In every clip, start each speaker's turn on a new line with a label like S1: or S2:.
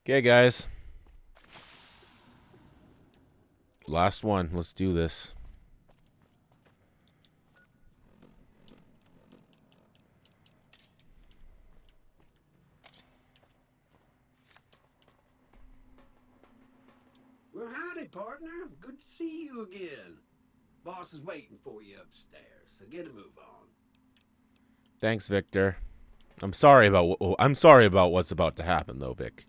S1: Okay, guys. Last one. Let's do this.
S2: Well, howdy, partner. Good to see you again. Boss is waiting for you upstairs, so get a move on.
S1: Thanks, Victor. I'm sorry about what's about to happen, though, Vic.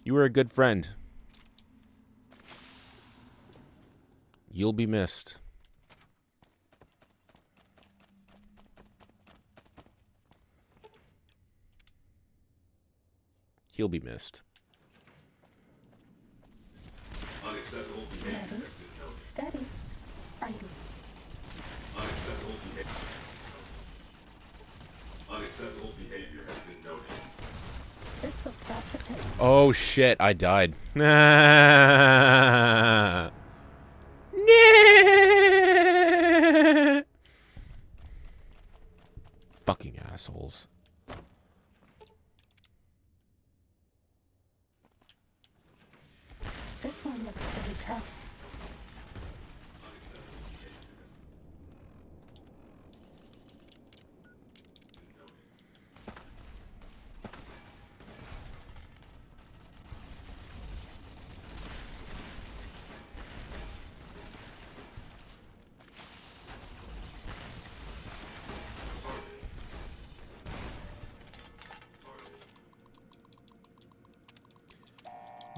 S1: You were a good friend. You'll be missed. He'll be missed.
S3: Unacceptable behavior has been noted.
S4: Steady. Fighting.
S3: Unacceptable behavior. Unacceptable behavior has been noted.
S4: This will stop the pain.
S1: Oh, shit. I died. Fucking assholes.
S4: This one looks pretty tough.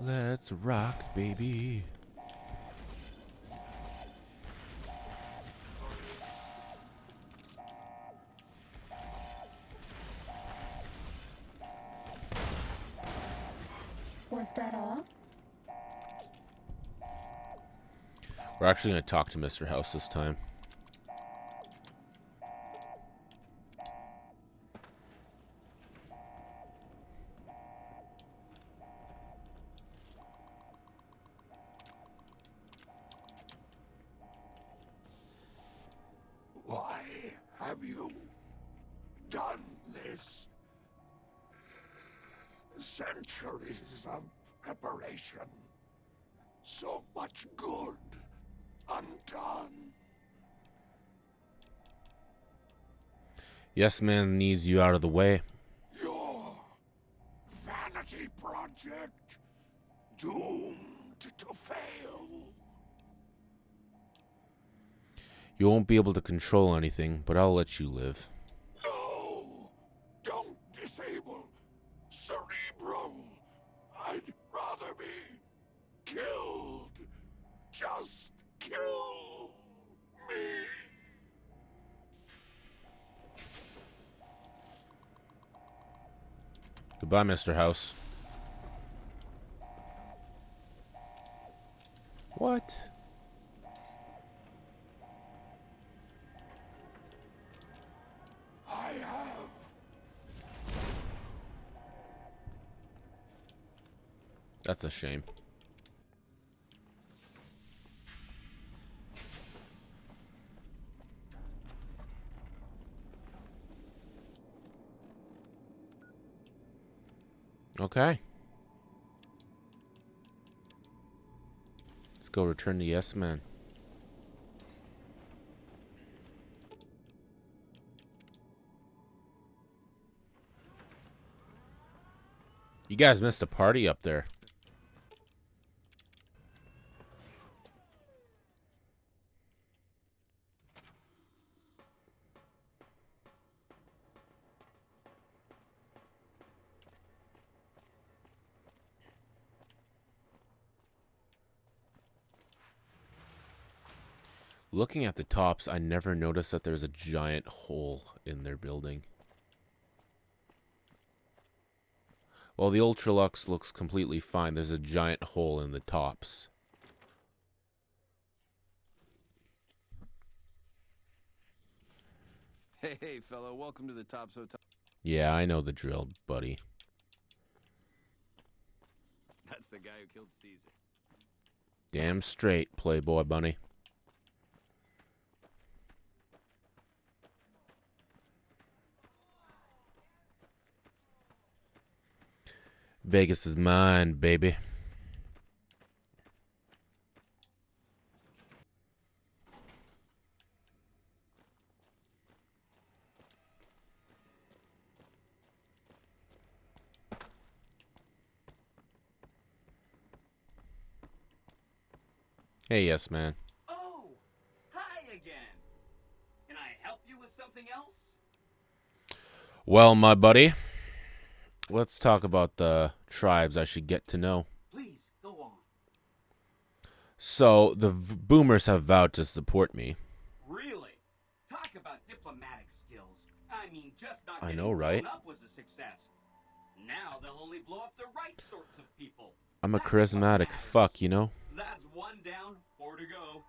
S1: Let's rock, baby.
S4: Was that all?
S1: We're actually going to talk to Mr. House this time.
S5: Why have you done this? Centuries of preparation. So much good undone.
S1: Yes, man needs you out of the way.
S5: Your vanity project doomed to fail.
S1: You won't be able to control anything, but I'll let you live.
S5: No! Don't disable Cerebro! I'd rather be killed. Just kill me.
S1: Goodbye, Mr. House. What?
S5: I have.
S1: That's a shame. Okay. Let's go return to Yes Man. You guys missed a party up there. Looking at the tops, I never noticed that there's a giant hole in their building. Well, the Ultralux looks completely fine. There's a giant hole in the tops.
S6: Hey, fellow, welcome to the Tops Hotel.
S1: Yeah, I know the drill, buddy.
S6: That's the guy who killed Caesar.
S1: Damn straight, Playboy Bunny. Vegas is mine, baby. Hey, yes, man.
S7: Oh, hi again. Can I help you with something else?
S1: Well, my buddy, let's talk about the tribes I should get to know.
S7: Please, go on.
S1: So, the boomers have vowed to support me.
S7: Really? Talk about diplomatic skills. I mean, just not
S1: I
S7: getting
S1: know, right?
S7: blown up was a success. Now they'll only blow up the right sorts of people.
S1: I'm a
S7: That's what
S1: charismatic
S7: matters.
S1: fuck, you know?
S7: That's 1 down, 4 to go.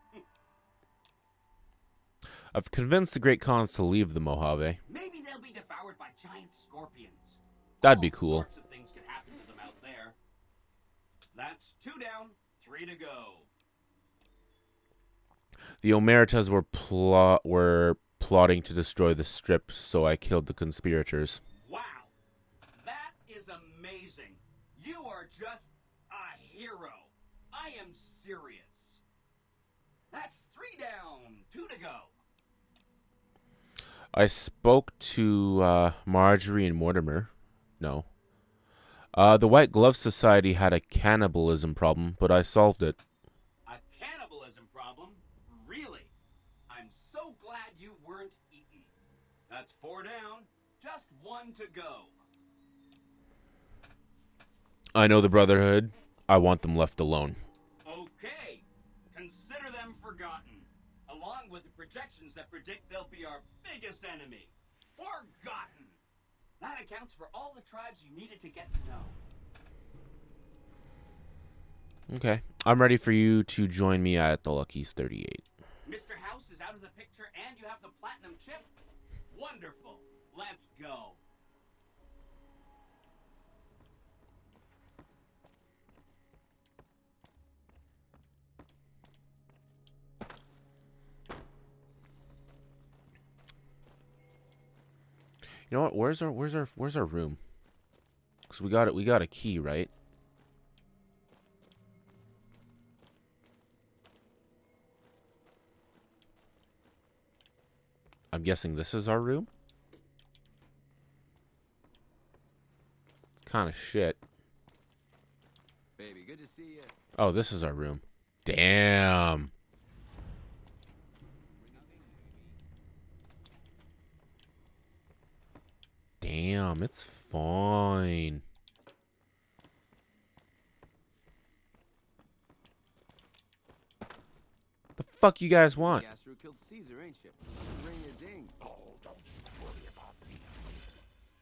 S1: I've convinced the Great Khans to leave the Mojave.
S7: Maybe they'll be devoured by giant scorpions.
S1: That'd be
S7: All
S1: cool.
S7: sorts of things could happen to them out there. That's 2 down, 3 to go.
S1: The Omertas were plotting to destroy the strip, so I killed the conspirators.
S7: Wow, that is amazing. You are just a hero. I am serious. That's 3 down, 2 to go.
S1: I spoke to Marjorie and Mortimer. No. The White Glove Society had a cannibalism problem, but I solved it.
S7: A cannibalism problem? Really? I'm so glad you weren't eaten. That's 4 down, just 1 to go.
S1: I know the Brotherhood. I want them left alone.
S7: Okay, consider them forgotten, along with the projections that predict they'll be our biggest enemy. Forgotten! That accounts for all the tribes you needed to get to know.
S1: Okay. I'm ready for you to join me at the Lucky's 38.
S7: Mr. House is out of the picture and you have the platinum chip? Wonderful. Let's go.
S1: You know what? Where's our room? Cause we got a key, right? I'm guessing this is our room. It's kind of shit.
S6: Baby, good to see you.
S1: Oh, this is our room. Damn. Damn, it's fine. The fuck you guys want?
S6: Castro killed Caesar, ain't you? Ring a ding.
S5: Oh, don't you worry about me.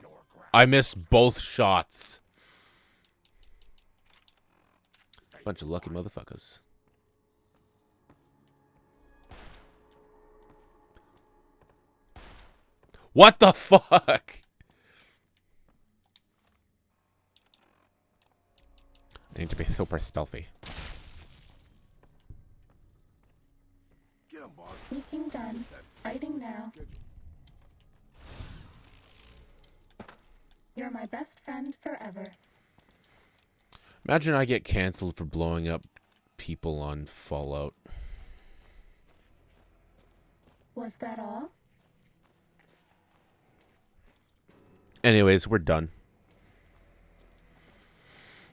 S5: Your
S1: I missed both shots. Bunch of lucky motherfuckers. What the fuck? I need to be super stealthy.
S5: Get him, boss.
S4: Sneaking done. Fighting now. You're my best friend forever.
S1: Imagine I get canceled for blowing up people on Fallout.
S4: Was that all?
S1: Anyways, we're done.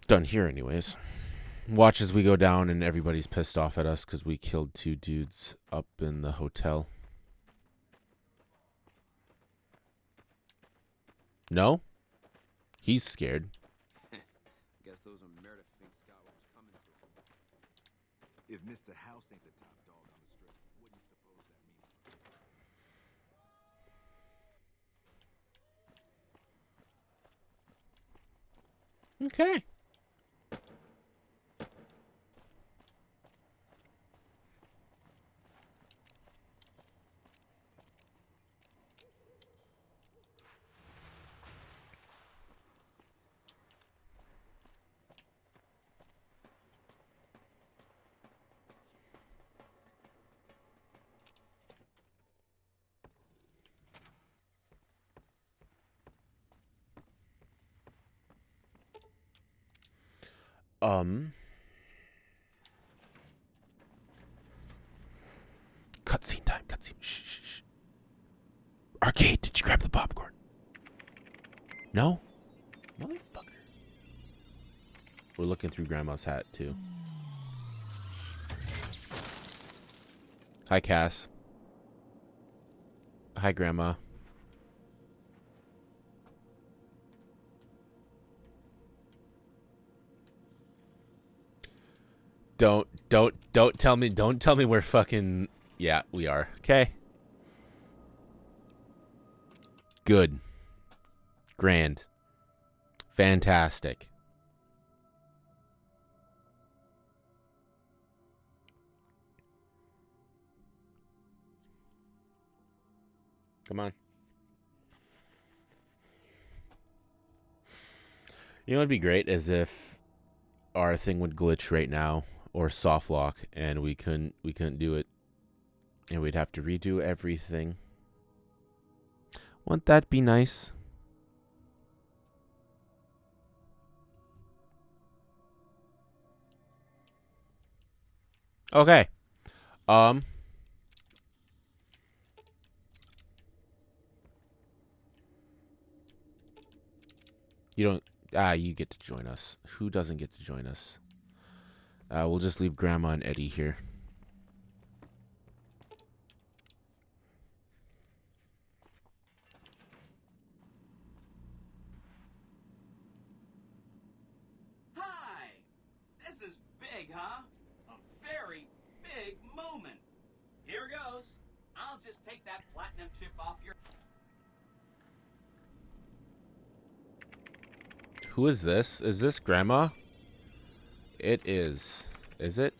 S1: Done here, anyways. Watch as we go down and everybody's pissed off at us because we killed 2 dudes up in the hotel. No? He's scared.
S6: Guess those Omerta finks got what was coming to them.
S8: If Mr. House ain't the top dog on the strip, what do you suppose that means?
S1: Okay. Cutscene time. Cutscene. Shh, shh, shh. Arcade, did you grab the popcorn? No? Motherfucker. We're looking through Grandma's hat, too. Hi, Cass. Hi, Grandma. Don't tell me we're fucking... Yeah, we are. Okay. Good. Grand. Fantastic. Come on. You know what'd be great is if our thing would glitch right now or soft lock and we couldn't do it and we'd have to redo everything. Wouldn't that be nice? Okay. You don't... you get to join us. Who doesn't get to join us? We'll just leave Grandma and Eddie here.
S7: Hi! This is big, huh? A very big moment. Here goes. I'll just take that platinum chip off your...
S1: Who is this? Is this Grandma? It is. Is it?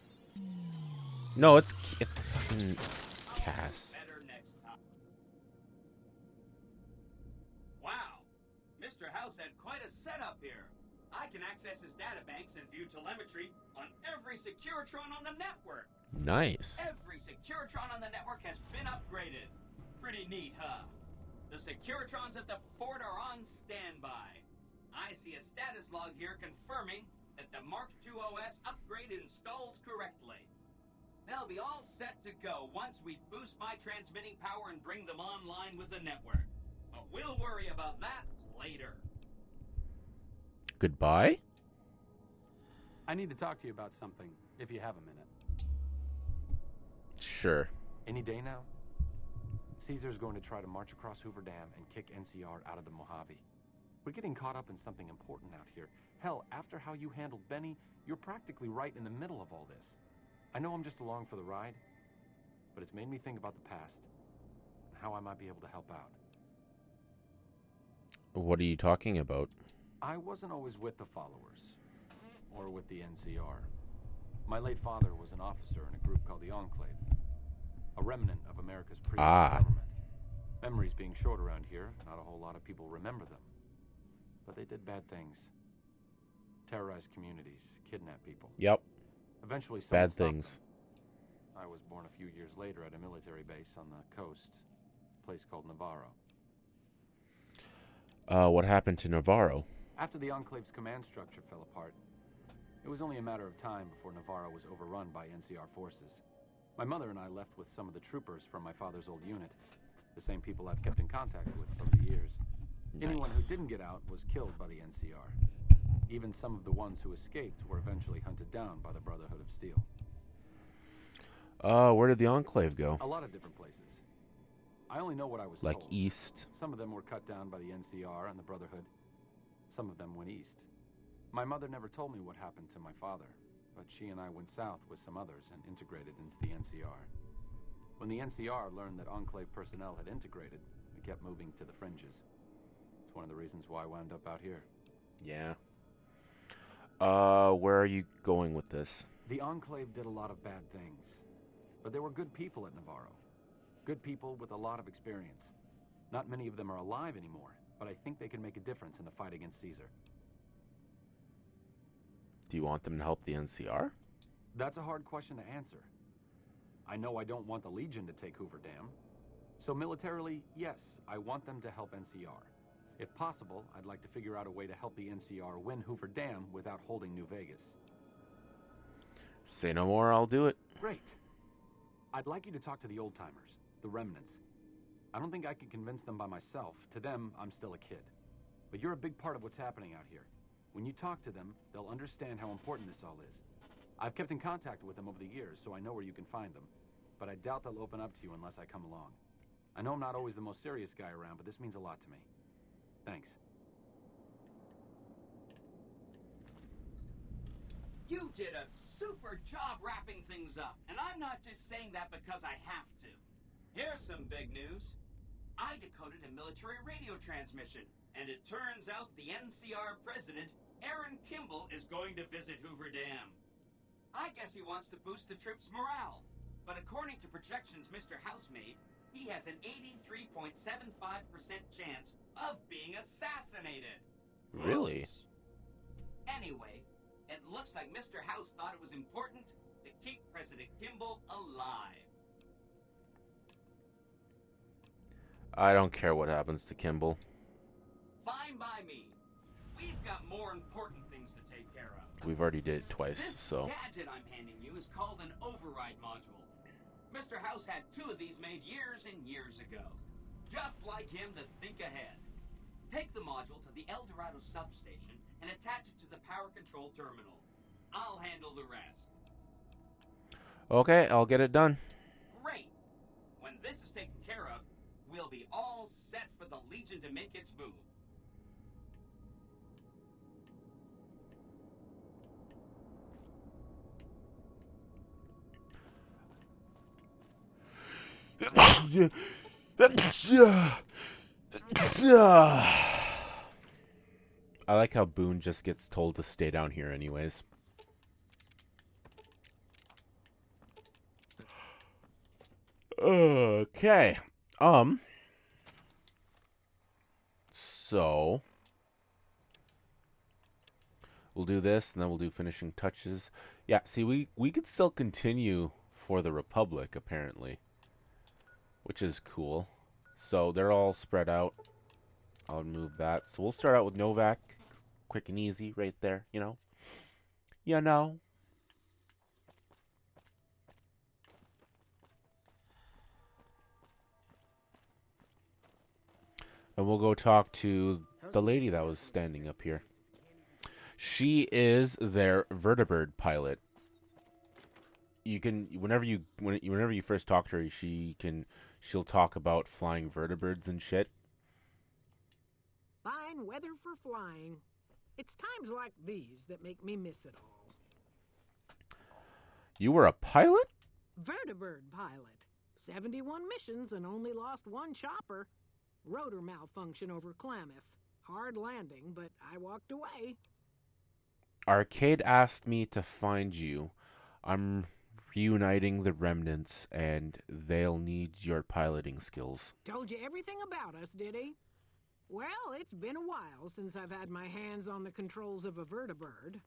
S1: No, it's fucking Cass.
S7: Better next time. Wow. Mr. House had quite a setup here. I can access his databanks and view telemetry on every Securitron on the network.
S1: Nice.
S7: Every Securitron on the network has been upgraded. Pretty neat, huh? The Securitrons at the fort are on standby. I see a status log here confirming that the Mark II OS upgrade installed correctly. They'll be all set to go once we boost my transmitting power and bring them online with the network. But we'll worry about that later.
S1: Goodbye?
S5: I need to talk to you about something, if you have a minute.
S1: Sure.
S5: Any day now? Caesar's going to try to march across Hoover Dam and kick NCR out of the Mojave. We're getting caught up in something important out here. Hell, after how you handled Benny, you're practically right in the middle of all this. I know I'm just along for the ride, but it's made me think about the past and how I might be able to help out.
S1: What are you talking about?
S5: I wasn't always with the followers, or with the NCR. My late father was an officer in a group called the Enclave, a remnant of America's previous government. Memories being short around here, not a whole lot of people remember them. But they did bad things. Terrorized communities, kidnapped people.
S1: Yep.
S5: Eventually,
S1: Bad
S5: someone stopped
S1: things.
S5: them. I was born a few years later at a military base on the coast, a place called Navarro.
S1: What happened to Navarro?
S5: After the Enclave's command structure fell apart, it was only a matter of time before Navarro was overrun by NCR forces. My mother and I left with some of the troopers from my father's old unit, the same people I've kept in contact with over the years. Anyone who
S1: Nice.
S5: didn't get out was killed by the NCR. Even some of the ones who escaped were eventually hunted down by the Brotherhood of Steel.
S1: Where did the Enclave go?
S5: A lot of different places. I only know what I was
S1: Like
S5: told.
S1: east?
S5: Some of them were cut down by the NCR and the Brotherhood. Some of them went east. My mother never told me what happened to my father, but she and I went south with some others and integrated into the NCR. When the NCR learned that Enclave personnel had integrated, we kept moving to the fringes. It's one of the reasons why I wound up out here.
S1: Yeah. Where are you going with this?
S5: The Enclave did a lot of bad things, but there were good people at Navarro. Good people with a lot of experience. Not many of them are alive anymore, but I think they can make a difference in the fight against Caesar.
S1: Do you want them to help the NCR?
S5: That's a hard question to answer. I know I don't want the Legion to take Hoover Dam. So militarily, yes, I want them to help NCR. If possible, I'd like to figure out a way to help the NCR win Hoover Dam without holding New Vegas.
S1: Say no more, I'll do it.
S5: Great. I'd like you to talk to the old-timers, the remnants. I don't think I could convince them by myself. To them, I'm still a kid. But you're a big part of what's happening out here. When you talk to them, they'll understand how important this all is. I've kept in contact with them over the years, so I know where you can find them. But I doubt they'll open up to you unless I come along. I know I'm not always the most serious guy around, but this means a lot to me. Thanks.
S7: You did a super job wrapping things up, and I'm not just saying that because I have to. Here's some big news. I decoded a military radio transmission, and it turns out the NCR president, Aaron Kimball, is going to visit Hoover Dam. I guess he wants to boost the troops' morale, but according to projections Mr. House made, he has an 83.75% chance of being assassinated.
S1: Really?
S7: Oops. Anyway, it looks like Mr. House thought it was important to keep President Kimball alive.
S1: I don't care what happens to Kimball.
S7: Fine by me. We've got more important things to take care of.
S1: We've already did it twice,
S7: This
S1: so...
S7: gadget I'm handing you is called an override module. Mr. House had 2 of these made years and years ago. Just like him to think ahead. Take the module to the El Dorado substation and attach it to the power control terminal. I'll handle the rest.
S1: Okay, I'll get it done.
S7: Great! When this is taken care of, we'll be all set for the Legion to make its move.
S1: I like how Boone just gets told to stay down here anyways. Okay. So we'll do this and then we'll do finishing touches. Yeah, see, we could still continue for the Republic apparently, which is cool. So they're all spread out. I'll move that. So we'll start out with Novak, quick and easy right there, you know. You know. And we'll go talk to the lady that was standing up here. She is their vertibird pilot. You can whenever you first talk to her, she'll talk about flying vertibirds and shit.
S9: Fine weather for flying. It's times like these that make me miss it all.
S1: You were a pilot?
S9: Vertibird pilot. 71 missions and only lost 1 chopper. Rotor malfunction over Klamath. Hard landing, but I walked away.
S1: Arcade asked me to find you. I'm reuniting the remnants, and they'll need your piloting skills.
S9: Told you everything about us, did he? Well, it's been a while since I've had my hands on the controls of a vertibird.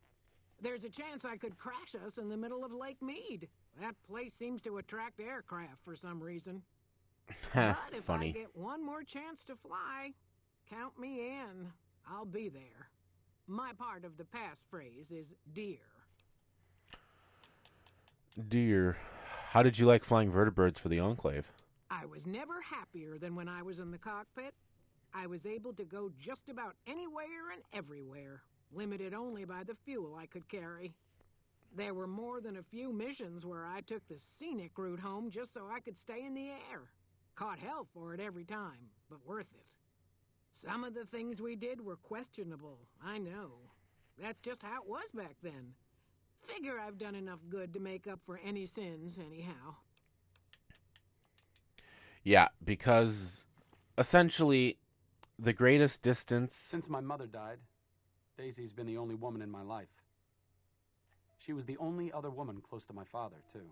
S9: There's a chance I could crash us in the middle of Lake Mead. That place seems to attract aircraft for some reason. But if
S1: Funny.
S9: I get one more chance to fly, count me in. I'll be there. My part of the passphrase is dear.
S1: Dear, how did you like flying vertibirds for the Enclave?
S9: I was never happier than when I was in the cockpit. I was able to go just about anywhere and everywhere, limited only by the fuel I could carry. There were more than a few missions where I took the scenic route home just so I could stay in the air. Caught hell for it every time, but worth it. Some of the things we did were questionable, I know. That's just how it was back then. Figure I've done enough good to make up for any sins, anyhow.
S1: Yeah, because essentially the greatest distance...
S5: Since my mother died, Daisy's been the only woman in my life. She was the only other woman close to my father, too.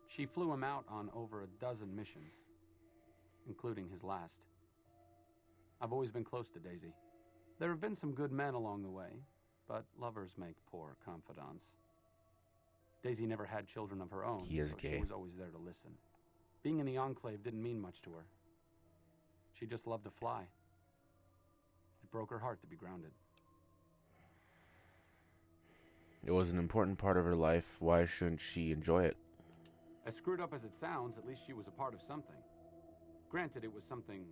S5: She flew him out on over a dozen missions, including his last. I've always been close to Daisy. There have been some good men along the way, but lovers make poor confidants. Daisy never had children of her own.
S1: He is
S5: so
S1: gay.
S5: She was always there to listen. Being in the Enclave didn't mean much to her. She just loved to fly. It broke her heart to be grounded.
S1: It was an important part of her life. Why shouldn't she enjoy it?
S5: As screwed up as it sounds, at least she was a part of something. Granted, it was something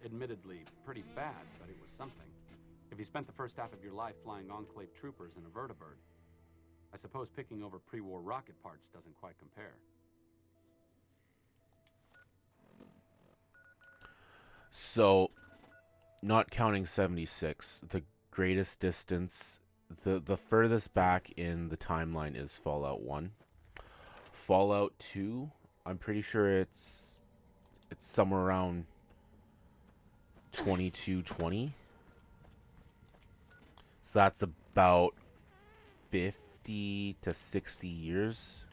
S5: admittedly pretty bad, but it was something. If you spent the first half of your life flying Enclave troopers in a vertibird, I suppose picking over pre-war rocket parts doesn't quite compare.
S1: So, not counting 76, the greatest distance, the furthest back in the timeline is Fallout 1. Fallout 2, I'm pretty sure it's somewhere around 2220. So that's about 50 to 60 years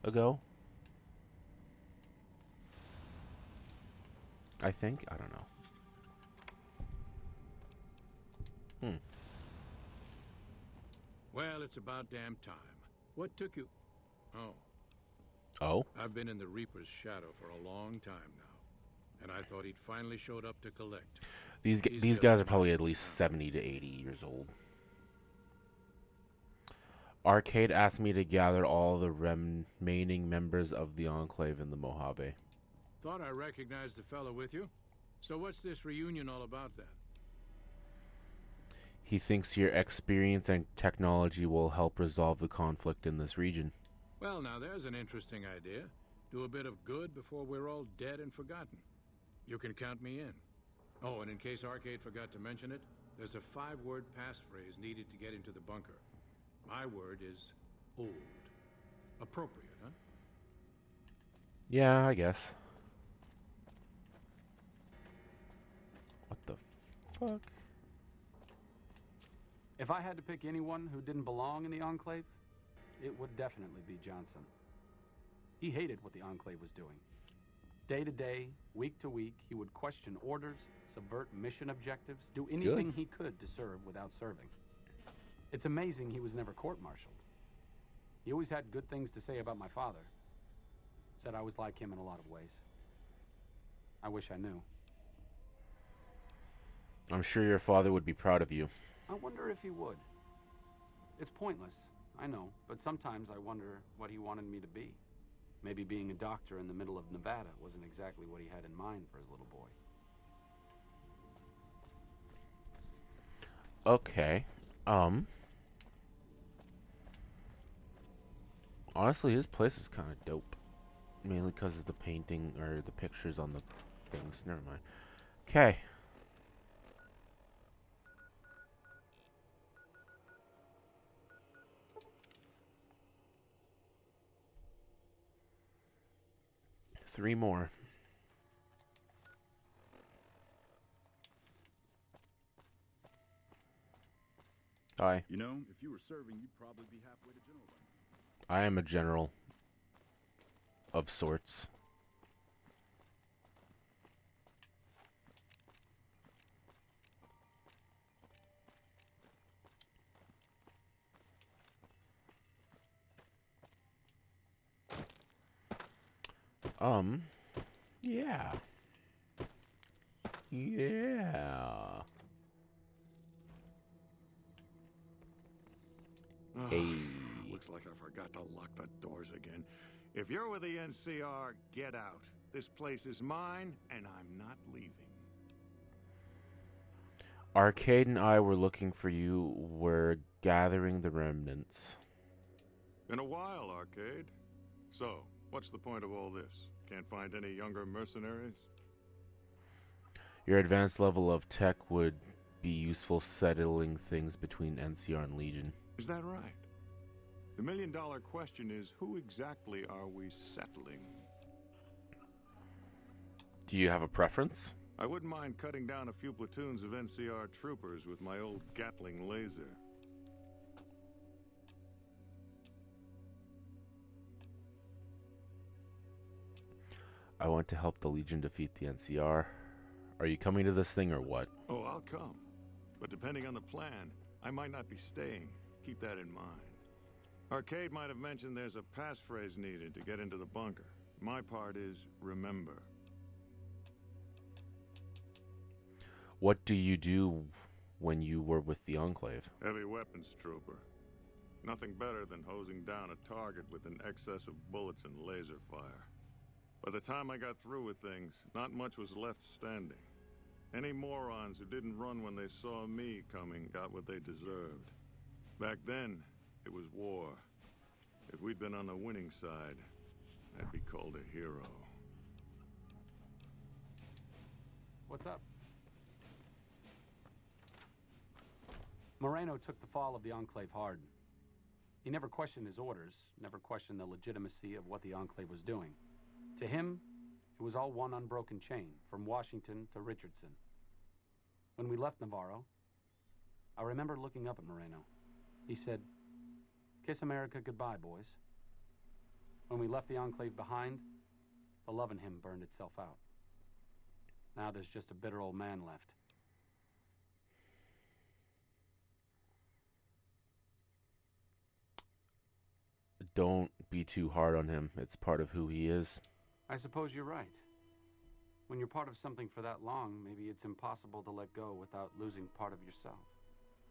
S1: ago. I think. I don't know.
S10: Well, it's about damn time. What took you? Oh.
S1: Oh?
S10: I've been in the Reaper's shadow for a long time now, and I thought he'd finally showed up to collect.
S1: These guys are probably at least 70 to 80 years old. Arcade asked me to gather all the remaining members of the Enclave in the Mojave.
S10: Thought I recognized the fellow with you. So what's this reunion all about then?
S1: He thinks your experience and technology will help resolve the conflict in this region.
S10: Well, now there's an interesting idea. Do a bit of good before we're all dead and forgotten. You can count me in. Oh, and in case Arcade forgot to mention it, there's a 5-word passphrase needed to get into the bunker. My word is old. Appropriate, huh?
S1: Yeah, I guess. What the fuck?
S5: If I had to pick anyone who didn't belong in the Enclave, it would definitely be Johnson. He hated what the Enclave was doing. Day to day, week to week, he would question orders, subvert mission objectives, do anything he could to serve without serving. It's amazing he was never court-martialed. He always had good things to say about my father. Said I was like him in a lot of ways. I wish I knew.
S1: I'm sure your father would be proud of you.
S5: I wonder if he would. It's pointless, I know, but sometimes I wonder what he wanted me to be. Maybe being a doctor in the middle of Nevada wasn't exactly what he had in mind for his little boy.
S1: Okay. Honestly, his place is kind of dope. Mainly because of the painting or the pictures on the things. Never mind. Okay. Three more. Hi.
S8: You know, if you were serving, you'd probably be halfway to general rank.
S1: I am a general of sorts. Yeah. Yeah. Hey.
S10: Looks like I forgot to lock the doors again. If you're with the NCR, get out. This place is mine, and I'm not leaving.
S1: Arcade and I were looking for you. We're gathering the remnants.
S10: Been a while, Arcade. So, what's the point of all this? Can't find any younger mercenaries?
S1: Your advanced level of tech would be useful settling things between NCR and Legion.
S10: Is that right? The million-dollar question is, who exactly are we settling?
S1: Do you have a preference?
S10: I wouldn't mind cutting down a few platoons of NCR troopers with my old Gatling laser.
S1: I want to help the Legion defeat the NCR. Are you coming to this thing or what?
S10: Oh, I'll come. But depending on the plan, I might not be staying. Keep that in mind. Arcade might have mentioned there's a passphrase needed to get into the bunker. My part is remember.
S1: What do you do when you were with the Enclave?
S10: Heavy weapons trooper.
S11: Nothing better than hosing down a target with an excess of bullets and laser fire. By the time I got through with things, not much was left standing. Any morons who didn't run when they saw me coming got what they deserved. Back then, it was war. If we'd been on the winning side, I'd be called a hero.
S5: What's up? Moreno took the fall of the Enclave hard. He never questioned his orders, never questioned the legitimacy of what the Enclave was doing. To him, it was all one unbroken chain, from Washington to Richardson. When we left Navarro, I remember looking up at Moreno. He said, "Kiss America goodbye, boys." When we left the Enclave behind, the love in him burned itself out. Now there's just a bitter old man left.
S1: Don't be too hard on him. It's part of who he is.
S5: I suppose you're right. When you're part of something for that long, maybe it's impossible to let go without losing part of yourself.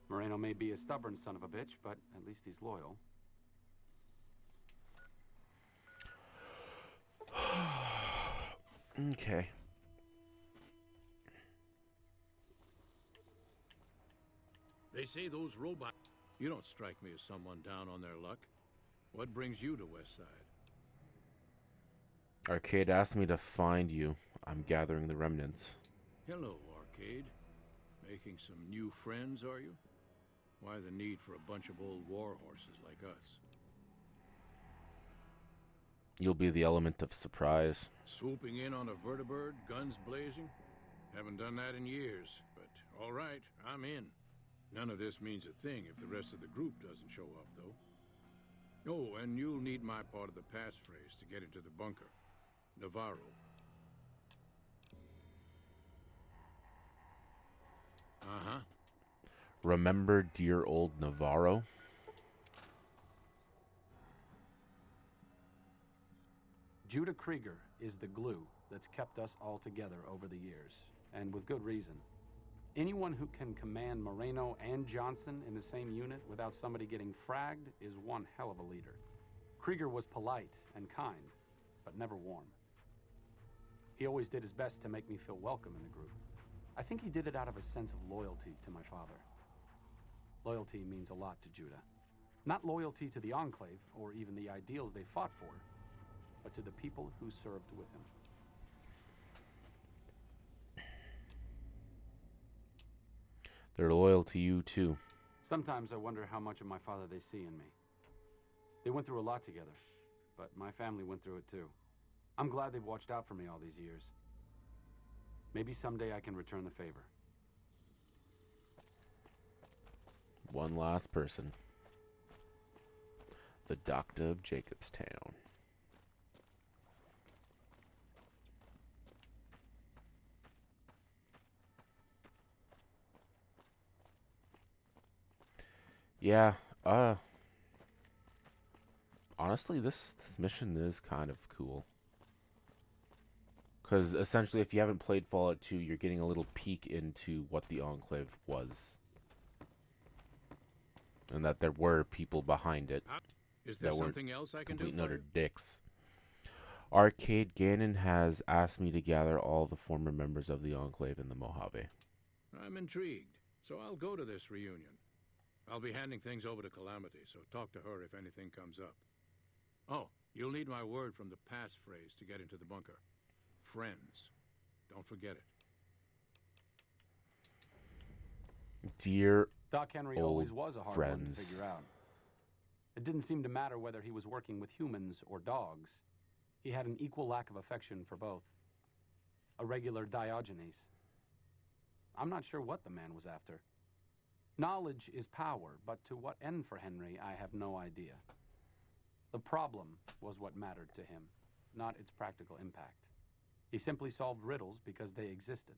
S5: Moreno may be a stubborn son of a bitch, but at least he's loyal.
S1: Okay.
S10: They say those robots... You don't strike me as someone down on their luck. What brings you to Westside?
S1: Arcade asked me to find you. I'm gathering the remnants.
S10: Hello, Arcade. Making some new friends, are you? Why the need for a bunch of old war horses like us?
S1: You'll be the element of surprise.
S10: Swooping in on a vertibird, guns blazing? Haven't done that in years, but all right, I'm in. None of this means a thing if the rest of the group doesn't show up, though. Oh, and you'll need my part of the passphrase to get into the bunker. Navarro. Uh-huh.
S1: Remember dear old Navarro?
S5: Judah Krieger is the glue that's kept us all together over the years, and with good reason. Anyone who can command Moreno and Johnson in the same unit without somebody getting fragged is one hell of a leader. Krieger was polite and kind, but never warm. He always did his best to make me feel welcome in the group. I think he did it out of a sense of loyalty to my father. Loyalty means a lot to Judah. Not loyalty to the Enclave, or even the ideals they fought for, but to the people who served with him.
S1: They're loyal to you, too.
S5: Sometimes I wonder how much of my father they see in me. They went through a lot together, but my family went through it too. I'm glad they've watched out for me all these years. Maybe someday I can return the favor.
S1: One last person. The Doctor of Jacobstown. Yeah, honestly, this mission is kind of cool. Because essentially, if you haven't played Fallout 2, you're getting a little peek into what the Enclave was. And that there were people behind it.
S10: Is there
S1: that weren't
S10: something else I can do
S1: complete and
S10: for
S1: utter
S10: you?
S1: dicks. Arcade Gannon has asked me to gather all the former members of the Enclave in the Mojave.
S10: I'm intrigued, so I'll go to this reunion. I'll be handing things over to Calamity, so talk to her if anything comes up. Oh, you'll need my word from the passphrase to get into the bunker. Friends. Don't forget it.
S1: Dear
S5: Doc Henry
S1: old
S5: always was a hard one
S1: friends.
S5: to figure out. It didn't seem to matter whether he was working with humans or dogs. He had an equal lack of affection for both. A regular Diogenes. I'm not sure what the man was after. Knowledge is power, but to what end for Henry, I have no idea. The problem was what mattered to him, not its practical impact. He simply solved riddles because they existed.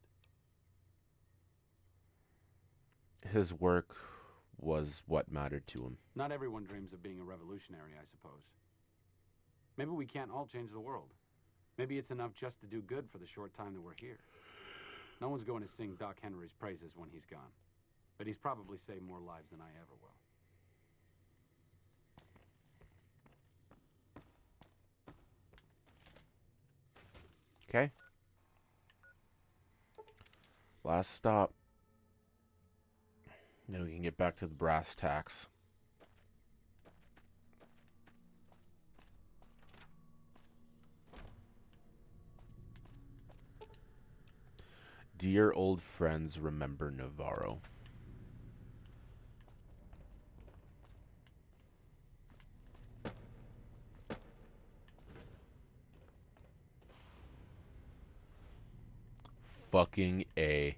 S1: His work was what mattered to him.
S5: Not everyone dreams of being a revolutionary, I suppose. Maybe we can't all change the world. Maybe it's enough just to do good for the short time that we're here. No one's going to sing Doc Henry's praises when he's gone. But he's probably saved more lives than I ever will.
S1: Okay. Last stop. Then we can get back to the brass tacks. Dear old friends, remember Navarro. Fucking A.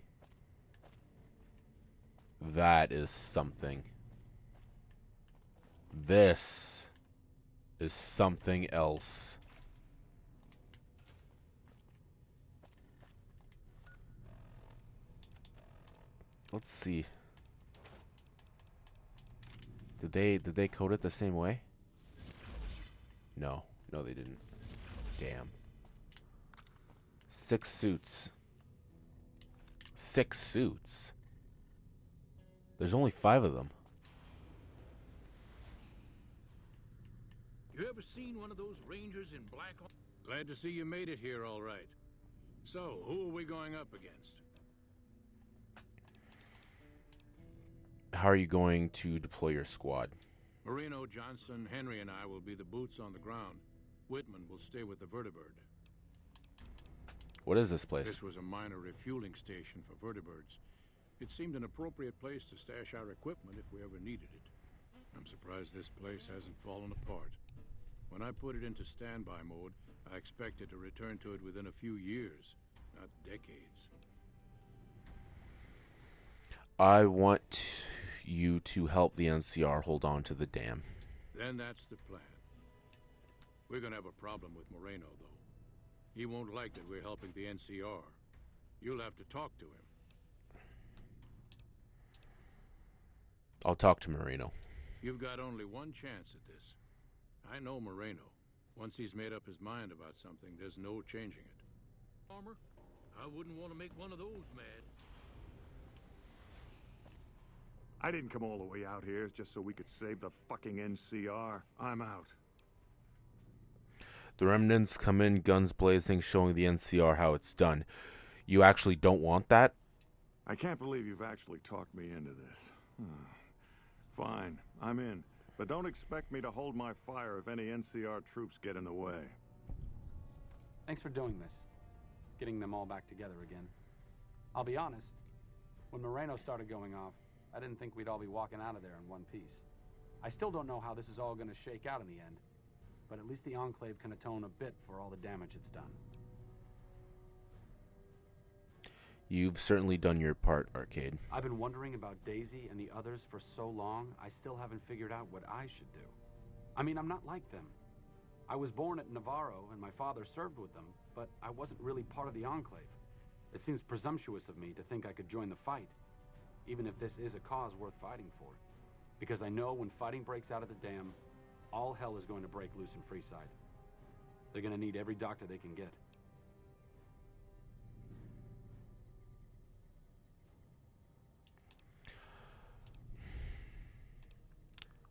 S1: That is something. This is something else. Let's see. Did they code it the same way? No. No, they didn't. Damn. 6 suits. 6 suits? There's only 5 of them.
S10: You ever seen one of those Rangers in black? Glad to see you made it here all right. So, who are we going up against?
S1: How are you going to deploy your squad?
S10: Marino, Johnson, Henry, and I will be the boots on the ground. Whitman will stay with the Vertibird.
S1: What is this place?
S10: This was a minor refueling station for Vertibirds. It seemed an appropriate place to stash our equipment if we ever needed it. I'm surprised this place hasn't fallen apart. When I put it into standby mode, I expected to return to it within a few years, not decades.
S1: I want you to help the NCR hold on to the dam.
S10: Then that's the plan. We're gonna have a problem with Moreno, though. He won't like that we're helping the NCR. You'll have to talk to him.
S1: I'll talk to Marino.
S10: You've got only one chance at this. I know Moreno. Once he's made up his mind about something, there's no changing it. Armor? I wouldn't want to make one of those mad.
S11: I didn't come all the way out here just so we could save the fucking NCR. I'm out.
S1: The remnants come in, guns blazing, showing the NCR how it's done. You actually don't want that?
S11: I can't believe you've actually talked me into this. Fine, I'm in. But don't expect me to hold my fire if any NCR troops get in the way.
S5: Thanks for doing this. Getting them all back together again. I'll be honest, when Moreno started going off, I didn't think we'd all be walking out of there in one piece. I still don't know how this is all going to shake out in the end, but at least the Enclave can atone a bit for all the damage it's done.
S1: You've certainly done your part, Arcade.
S5: I've been wondering about Daisy and the others for so long, I still haven't figured out what I should do. I mean, I'm not like them. I was born at Navarro, and my father served with them, but I wasn't really part of the Enclave. It seems presumptuous of me to think I could join the fight, even if this is a cause worth fighting for. Because I know when fighting breaks out at the dam, all hell is going to break loose in Freeside. They're going to need every doctor they can get.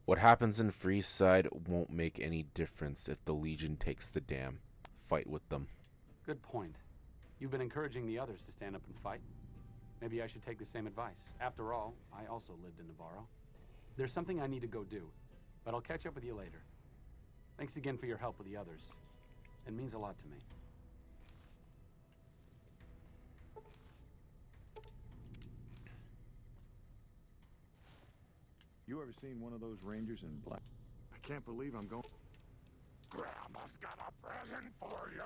S1: What happens in Freeside won't make any difference if the Legion takes the dam. Fight with them.
S5: Good point. You've been encouraging the others to stand up and fight. Maybe I should take the same advice. After all, I also lived in Navarro. There's something I need to go do, but I'll catch up with you later. Thanks again for your help with the others. It means a lot to me.
S11: You ever seen one of those Rangers in black? I can't believe I'm going... Grandma's got a present for you!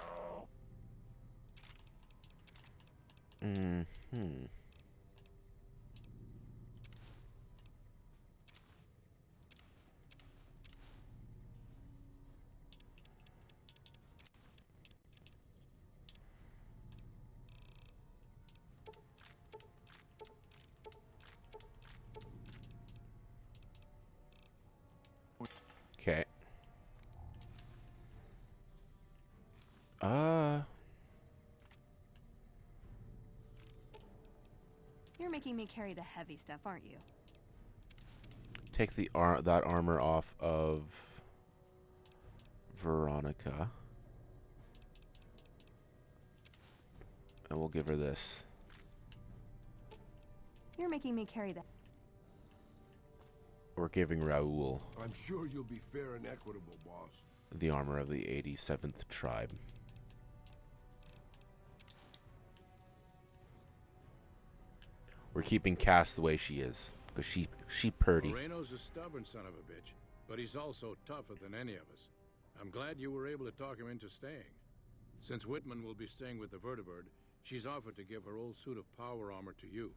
S1: Okay.
S12: You're making me carry the heavy stuff, aren't you?
S1: Take the that armor off of Veronica. And we'll give her this.
S12: You're making me carry that.
S1: We're giving Raoul
S13: I'm sure you'll be fair and equitable, boss.
S1: the armor of the 87th tribe. We're keeping Cass the way she is, because she purty.
S10: Moreno's a stubborn son of a bitch, but he's also tougher than any of us. I'm glad you were able to talk him into staying. Since Whitman will be staying with the Vertibird, she's offered to give her old suit of power armor to you.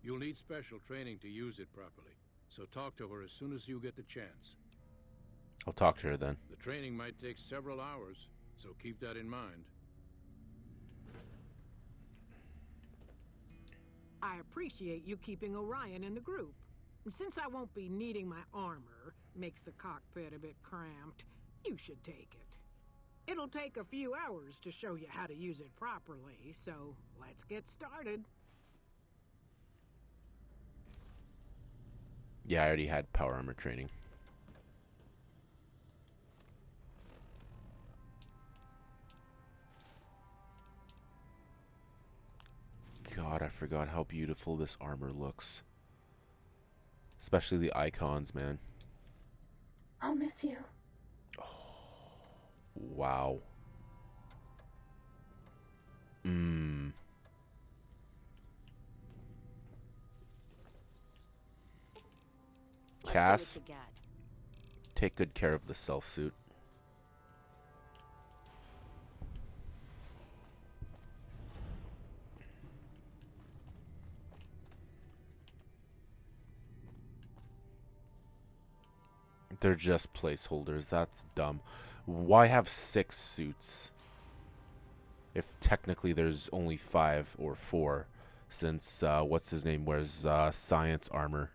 S10: You'll need special training to use it properly, so talk to her as soon as you get the chance.
S1: I'll talk to her then.
S10: The training might take several hours, so keep that in mind.
S9: I appreciate you keeping Orion in the group. And since I won't be needing my armor, makes the cockpit a bit cramped, you should take it. It'll take a few hours to show you how to use it properly, so let's get started.
S1: Yeah, I already had power armor training. God, I forgot how beautiful this armor looks. Especially the icons, man.
S4: I'll miss you.
S1: Wow. Cass, take good care of the stealth suit. They're just placeholders. That's dumb. Why have 6 suits? If technically there's only 5 or 4, since what's his name wears science armor.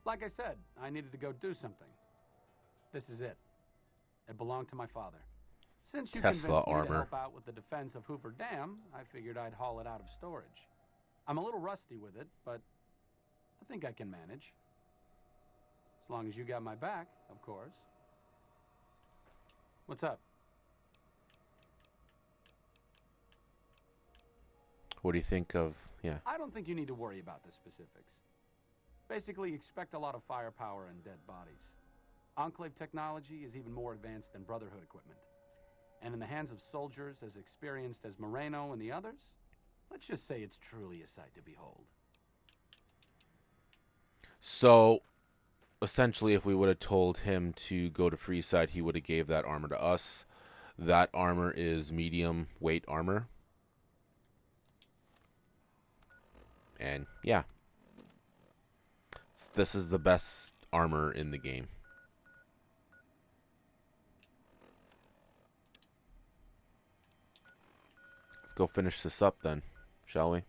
S5: Like I said, I needed to go do something. This is it. It belonged to my father. Since you
S1: Tesla
S5: convinced me
S1: armor.
S5: to help out with the defense of Hoover Dam, I figured I'd haul it out of storage. I'm a little rusty with it, but I think I can manage. As long as you got my back, of course. What's up?
S1: What do you think of, yeah.
S5: I don't think you need to worry about the specifics. Basically, expect a lot of firepower and dead bodies. Enclave technology is even more advanced than Brotherhood equipment. And in the hands of soldiers as experienced as Moreno and the others, let's just say it's truly a sight to behold.
S1: So, essentially, if we would have told him to go to Freeside, he would have gave that armor to us. That armor is medium weight armor. And, yeah. This is the best armor in the game. Let's go finish this up then, shall we?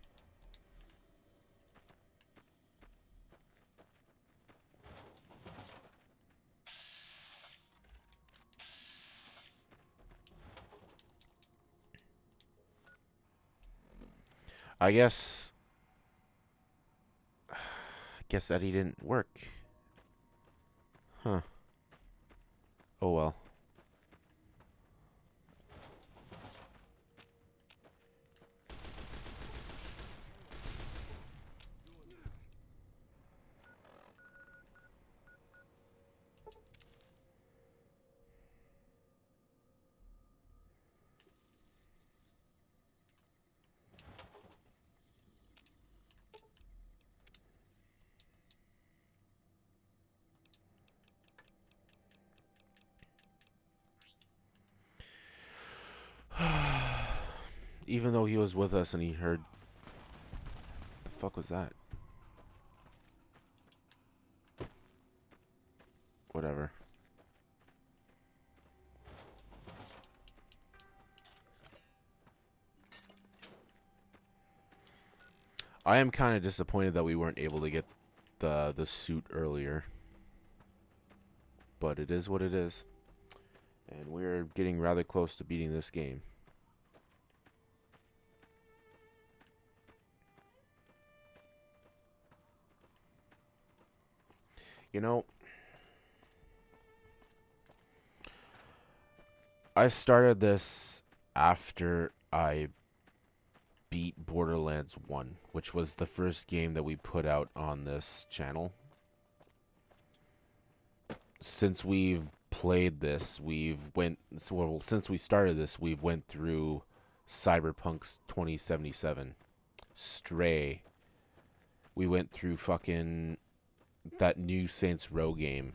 S1: I guess Eddie didn't work. Huh. Oh well. Even though he was with us and he heard... The fuck was that? Whatever. I am kind of disappointed that we weren't able to get the suit earlier. But it is what it is. And we're getting rather close to beating this game. You know, I started this after I beat Borderlands 1, which was the first game that we put out on this channel. Since we've played this, since we started this, we've went through Cyberpunk 2077, Stray. We went through fucking that new Saints Row game.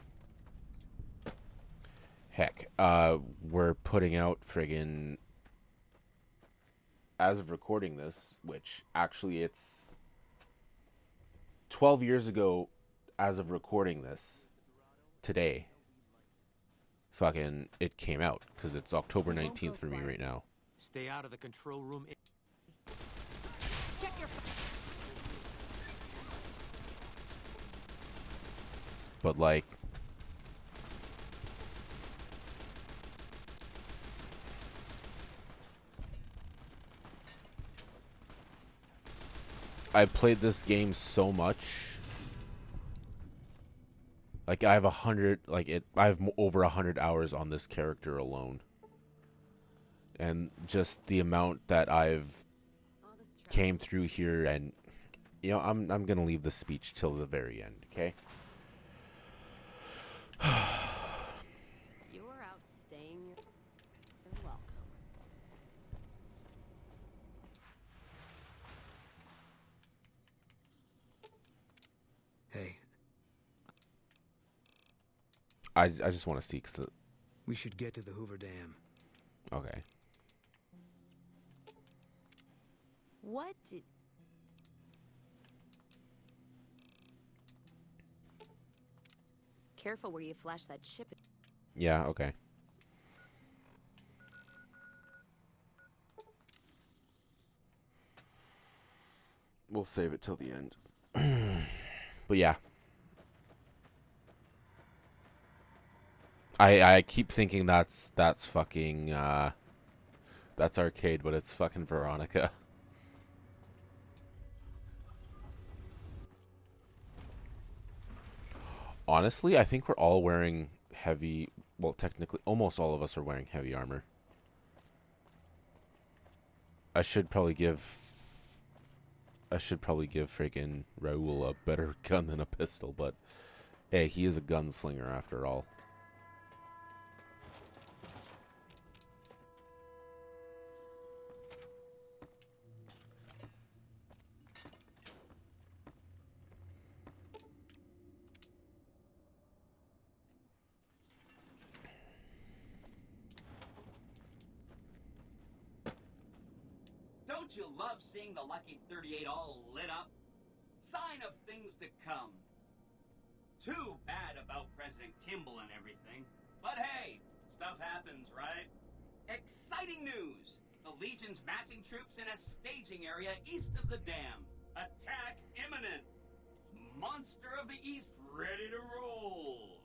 S1: Heck, we're putting out friggin', as of recording this, which actually it's 12 years ago as of recording this, today, fucking, it came out, because it's October 19th for me right now.
S14: Stay out of the control room.
S9: Check your...
S1: But, like, I've played this game so much. Like, I have over 100 hours on this character alone. And just the amount that I've came through here, and, you know, I'm gonna leave the speech till the very end, okay?
S15: You are out staying your... You're welcome.
S14: Hey,
S1: I just want to see, cause
S14: we should get to the Hoover Dam.
S1: Okay.
S15: What did... Careful where you flash that ship.
S1: Yeah, okay. We'll save it till the end. But yeah. I keep thinking that's fucking that's Arcade, but it's fucking Veronica. Honestly, I think we're all wearing heavy, well, technically almost all of us are wearing heavy armor. I should probably give friggin' Raul a better gun than a pistol, but hey, he is a gunslinger after all.
S7: Don't you love seeing the Lucky 38 all lit up? Sign of things to come. Too bad about President Kimball and everything. But hey, stuff happens, right? Exciting news! The Legion's massing troops in a staging area east of the dam. Attack imminent! Monster of the East ready to roll!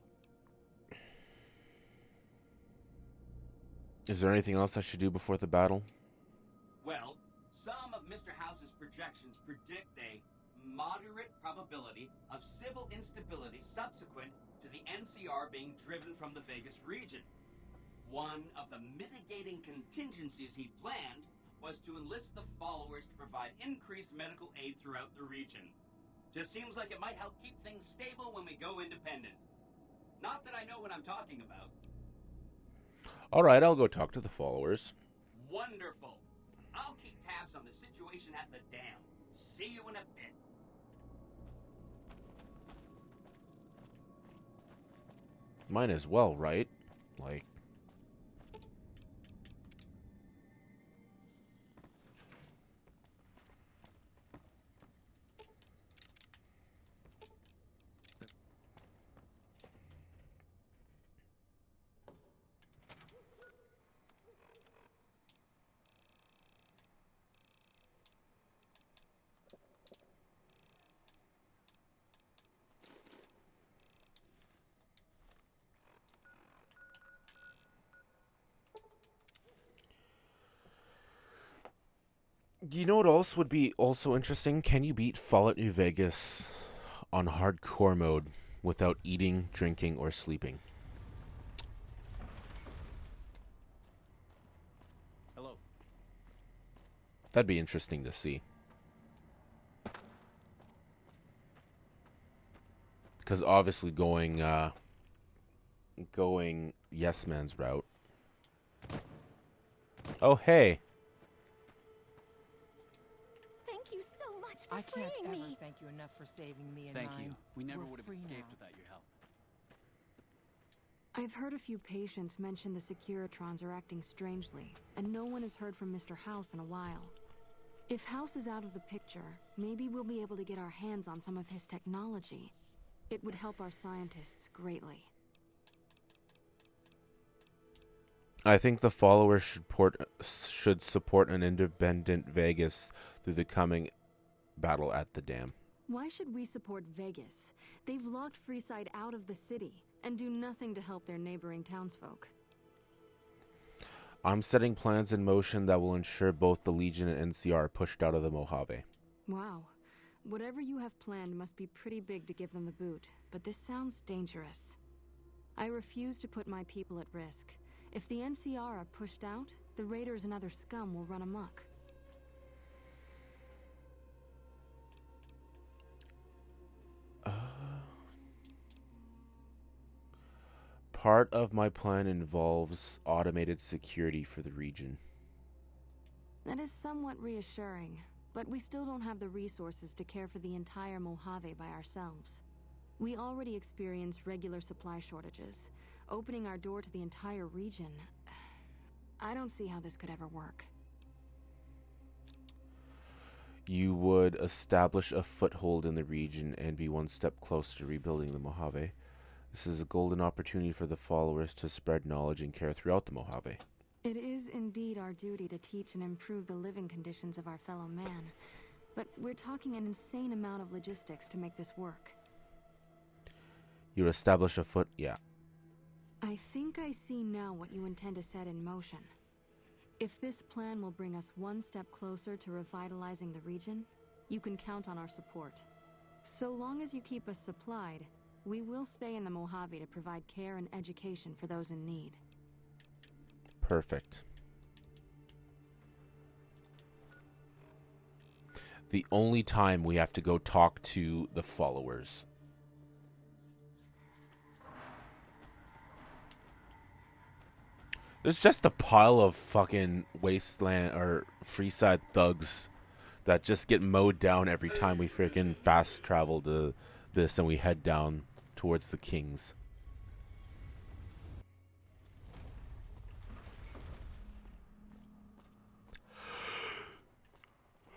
S1: Is there anything else I should do before the battle?
S7: Well, some of Mr. House's projections predict a moderate probability of civil instability subsequent to the NCR being driven from the Vegas region. One of the mitigating contingencies he planned was to enlist the followers to provide increased medical aid throughout the region. Just seems like it might help keep things stable when we go independent. Not that I know what I'm talking about.
S1: Alright, I'll go talk to the followers.
S7: Wonderful. I'll keep tabs on the situation at the dam. See you in a bit.
S1: Might as well, right? Like... You know what else would be also interesting? Can you beat Fallout New Vegas on hardcore mode without eating, drinking, or sleeping.
S5: Hello.
S1: That'd be interesting to see. Because obviously going Yes Man's route. Oh, hey.
S4: Thank you so much for
S16: I can't
S4: freeing
S16: ever
S4: me.
S16: thank you enough for saving me and
S7: Thank
S16: mine.
S7: you. We never
S16: We're
S7: would have
S16: free
S7: escaped
S16: now.
S7: without your help.
S17: I've heard a few patients mention the Securitrons are acting strangely, and no one has heard from Mr. House in a while. If House is out of the picture, maybe we'll be able to get our hands on some of his technology. It would help our scientists greatly.
S1: I think the followers should support an independent Vegas through the coming battle at the dam.
S17: Why should we support Vegas? They've locked Freeside out of the city and do nothing to help their neighboring townsfolk.
S1: I'm setting plans in motion that will ensure both the Legion and NCR are pushed out of the Mojave.
S17: Wow. Whatever you have planned must be pretty big to give them the boot, but this sounds dangerous. I refuse to put my people at risk. If the NCR are pushed out, the Raiders and other scum will run amok.
S1: Part of my plan involves automated security for the region.
S17: That is somewhat reassuring, but we still don't have the resources to care for the entire Mojave by ourselves. We already experience regular supply shortages. Opening our door to the entire region, I don't see how this could ever work.
S1: You would establish a foothold in the region and be one step closer to rebuilding the Mojave. This is a golden opportunity for the followers to spread knowledge and care throughout the Mojave.
S17: It is indeed our duty to teach and improve the living conditions of our fellow man, but we're talking an insane amount of logistics to make this work.
S1: You establish a yeah.
S17: I think I see now what you intend to set in motion. If this plan will bring us one step closer to revitalizing the region, you can count on our support. So long as you keep us supplied, we will stay in the Mojave to provide care and education for those in need.
S1: Perfect. The only time we have to go talk to the followers. There's just a pile of fucking wasteland or Freeside thugs that just get mowed down every time we freaking fast travel to this and we head down towards the Kings.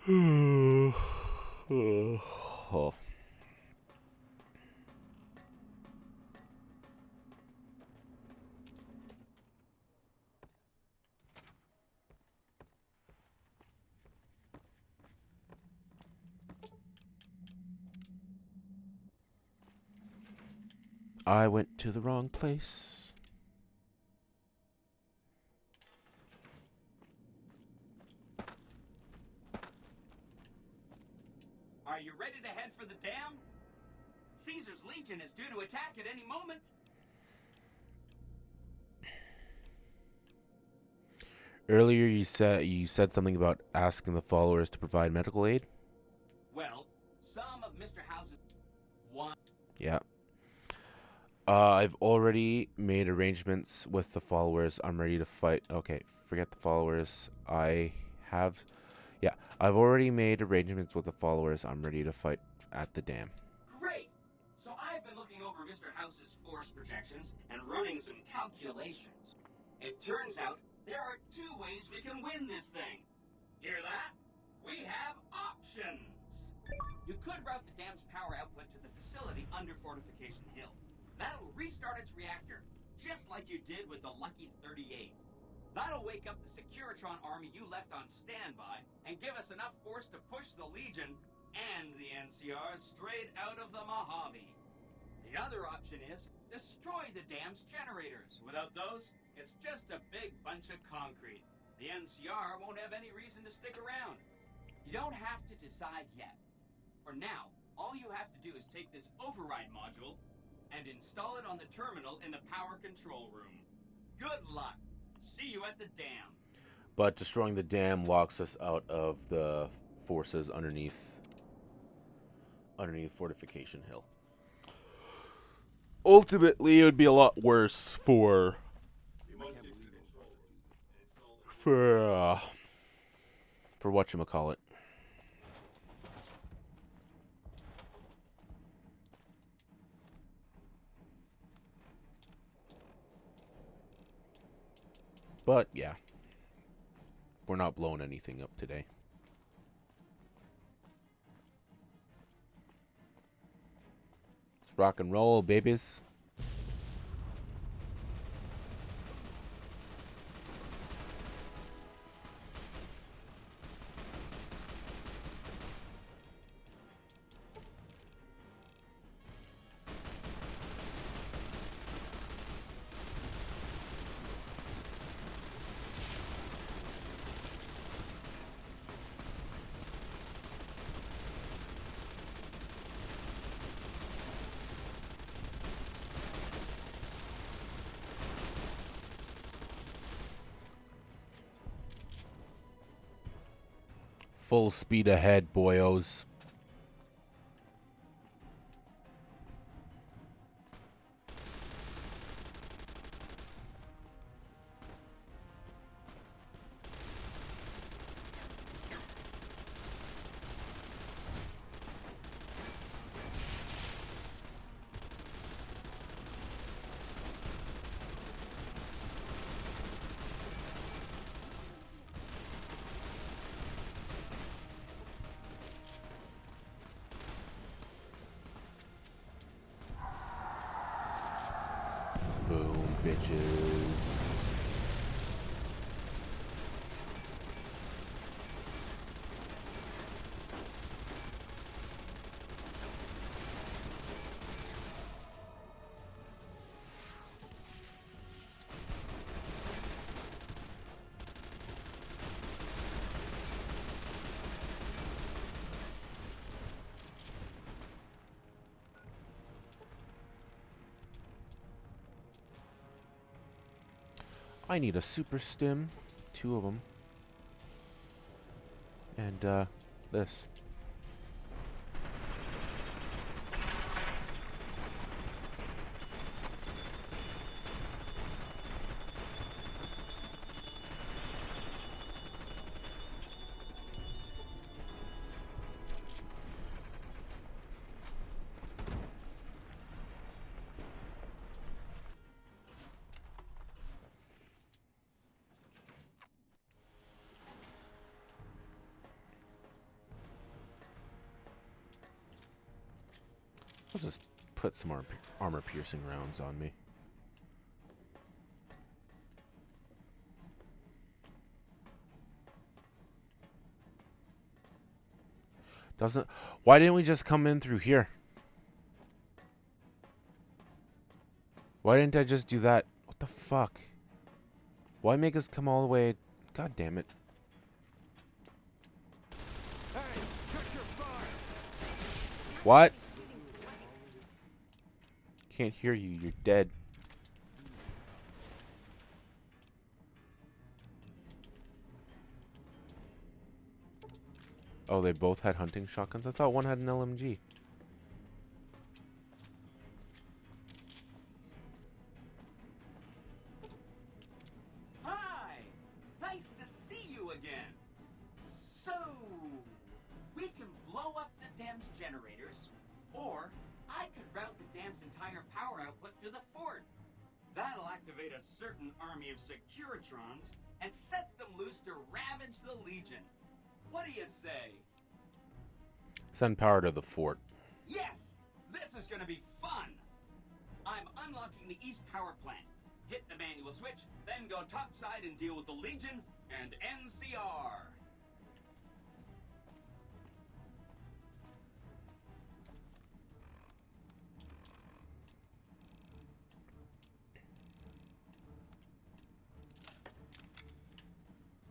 S1: Oh. I went to the wrong place.
S7: Are you ready to head for the dam? Caesar's Legion is due to attack at any moment.
S1: Earlier you said something about asking the followers to provide medical aid?
S7: Well, some of Mr. House's one.
S1: Yeah. I've already made arrangements with the followers. I'm ready to fight. Okay, forget the followers. I've already made arrangements with the followers. I'm ready to fight at the dam.
S7: Great! So I've been looking over Mr. House's force projections and running some calculations. It turns out there are two ways we can win this thing. Hear that? We have options. You could route the dam's power output to the facility under Fortification Hill. That'll restart its reactor, just like you did with the Lucky 38. That'll wake up the Securitron army you left on standby and give us enough force to push the Legion and the NCR straight out of the Mojave. The other option is destroy the dam's generators. Without those, it's just a big bunch of concrete. The NCR won't have any reason to stick around. You don't have to decide yet. For now, all you have to do is take this override module, and install it on the terminal in the power control room. Good luck. See you at the dam.
S1: But destroying the dam locks us out of the forces underneath Fortification Hill. Ultimately, it would be a lot worse for whatchamacallit. But yeah, we're not blowing anything up today. Let's rock and roll, babies. Full speed ahead, boyos. Boom, bitches. I need a super stim, 2 of them, and this. I'll just put some armor-piercing rounds on me. Doesn't... Why didn't we just come in through here? Why didn't I just do that? What the fuck? Why make us come all the way... God damn it.
S10: Hey, check your fire.
S1: What? Can't hear you. You're dead. Oh, they both had hunting shotguns? I thought one had an LMG.
S7: Hi! Nice to see you again. So, we can blow up the dam's generators, or I could route the dam's entire power output to the fort. That'll activate a certain army of Securitrons and set them loose to ravage the Legion. What do you say?
S1: Send power to the fort.
S7: Yes! This is gonna be fun! I'm unlocking the East Power Plant. Hit the manual switch, then go topside and deal with the Legion and NCR.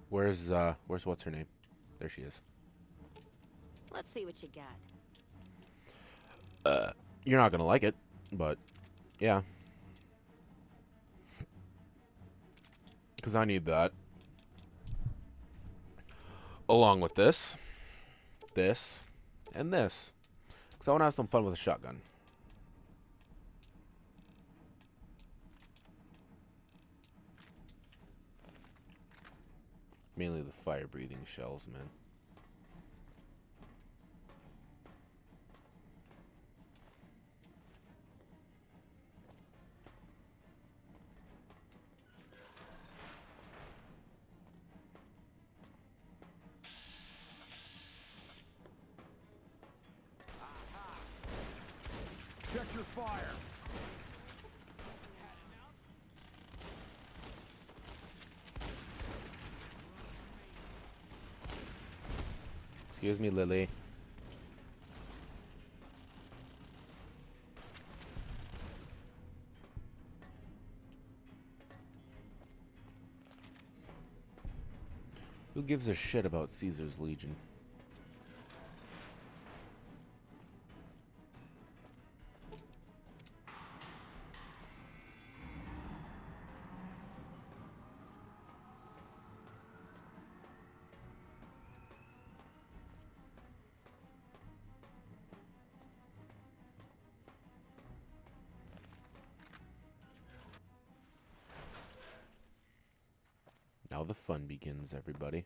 S1: Where's what's her name? There she is.
S15: Let's see what you got.
S1: You're not gonna like it, but Yeah. Because I need that. Along with this, and this. Because I want to have some fun with a shotgun. Mainly the fire-breathing shells, man.
S10: Check your fire.
S1: Excuse me, Lily. Who gives a shit about Caesar's Legion? Now the fun begins, everybody.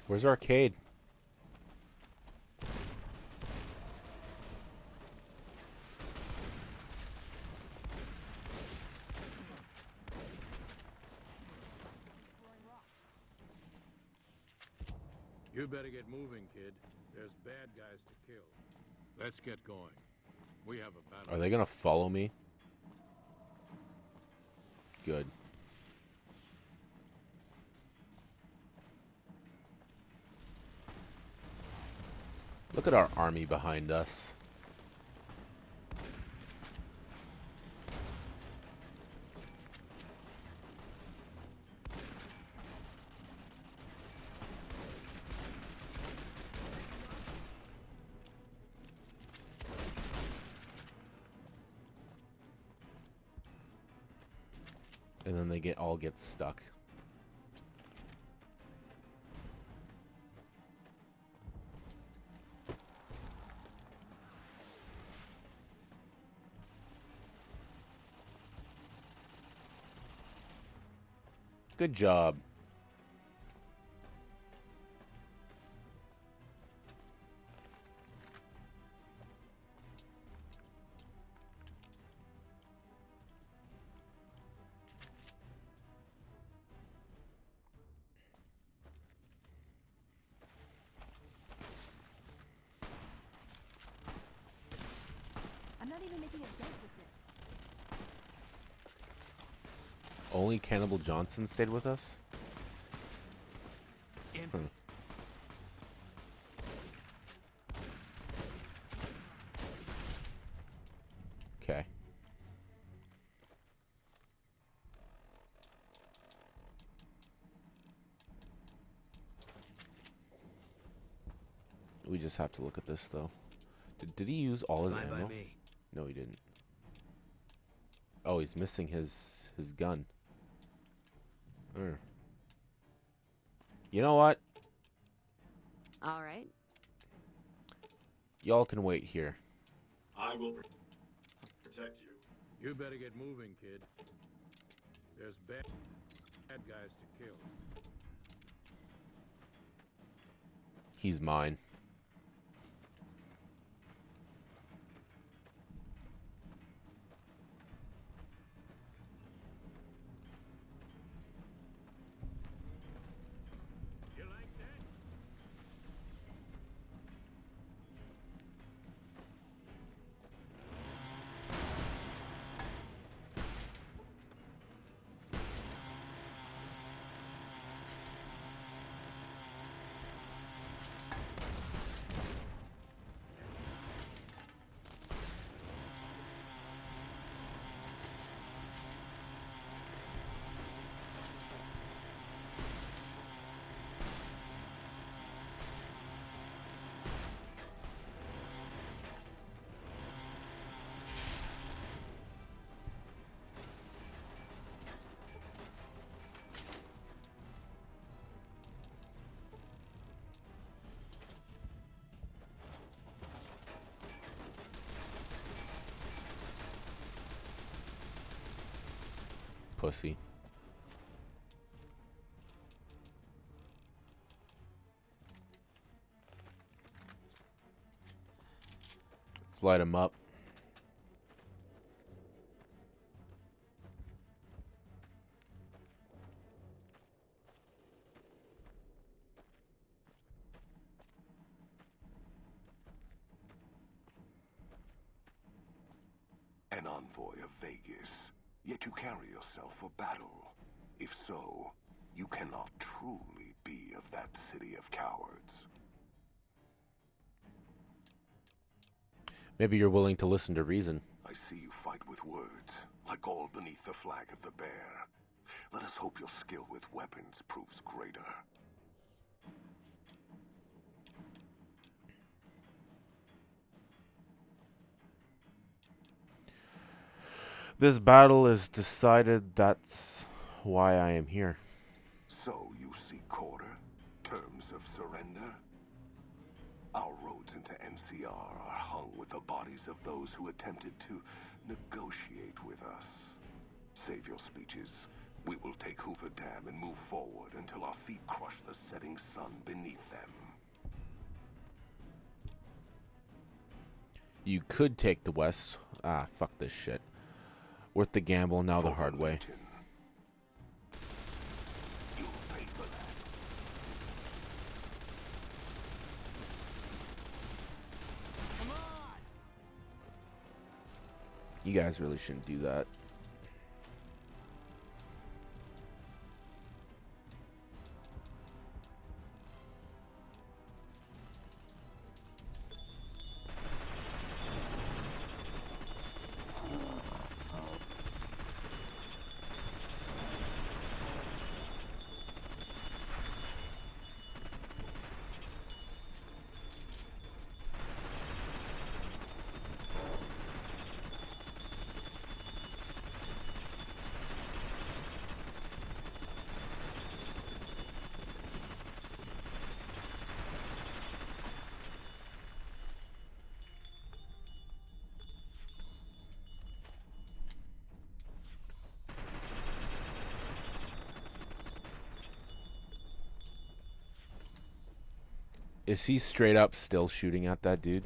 S1: Where's Arcade?
S10: You better get moving, kid. There's bad guys to kill. Let's get going. We have a battle.
S1: Are they gonna follow me? Good. Look at our army behind us. And then they all get stuck. Good job.
S4: I'm not even making a dent with this.
S1: Only Cannibal Johnson stayed with us? Hmm. Okay. We just have to look at this, though. Did he use all his
S14: Fine by
S1: ammo?
S14: me.
S1: No, he didn't. Oh, he's missing his gun. You know what?
S15: All right.
S1: Y'all can wait here.
S3: I will protect you.
S10: You better get moving, kid. There's bad guys to kill.
S1: He's mine.
S10: You like that?
S1: pussy. Let's light him up.
S16: An envoy of Vegas, yet you carry yourself for battle. If so, you cannot truly be of that city of cowards.
S1: Maybe you're willing to listen to reason.
S16: I see you fight with words, like all beneath the flag of the bear. Let us hope your skill with weapons proves greater.
S1: This battle is decided. That's why I am here.
S16: So you seek quarter? Terms of surrender? Our roads into NCR are hung with the bodies of those who attempted to negotiate with us. Save your speeches. We will take Hoover Dam and move forward until our feet crush the setting sun beneath them.
S1: You could take the West. Ah, fuck this shit. Worth the gamble, now the hard way.
S16: You'll pay for that.
S1: Come on! You guys really shouldn't do that. Is he straight up still shooting at that dude?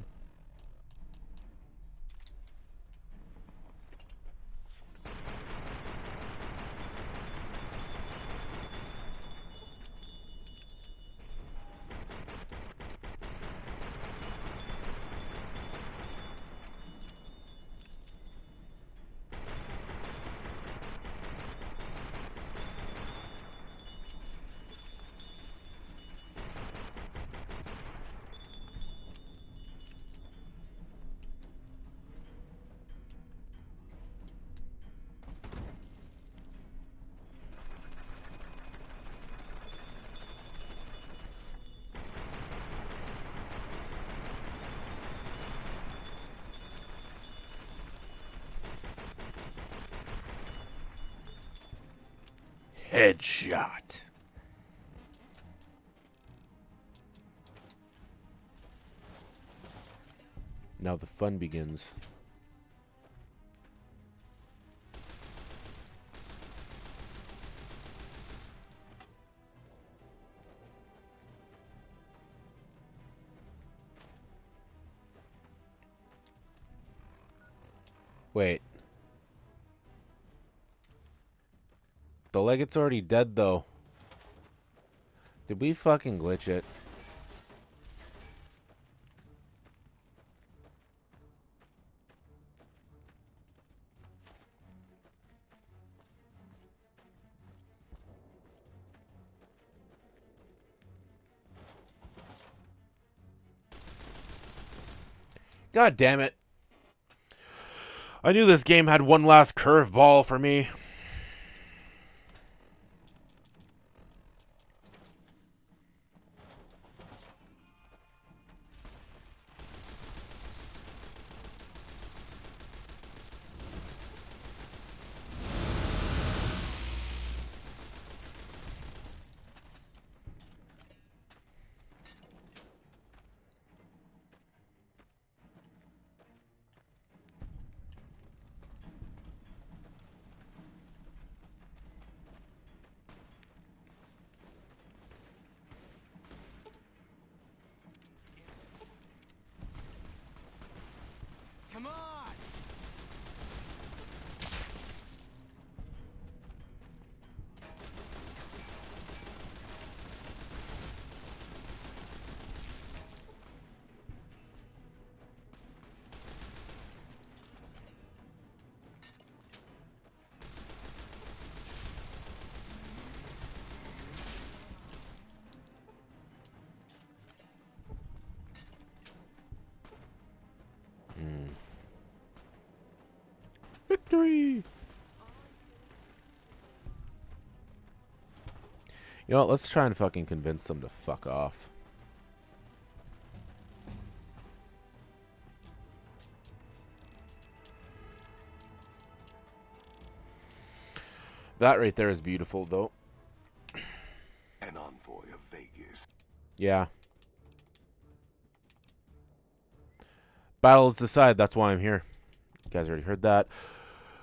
S1: Headshot. Now the fun begins. Wait. The Leggate's already dead, though. Did we fucking glitch it? God damn it. I knew this game had one last curveball for me.
S14: Come on!
S1: Victory! You know what? Let's try and fucking convince them to fuck off. That right there is beautiful, though.
S16: An envoy of Vegas.
S1: Yeah. Battle is decided. That's why I'm here. You guys already heard that.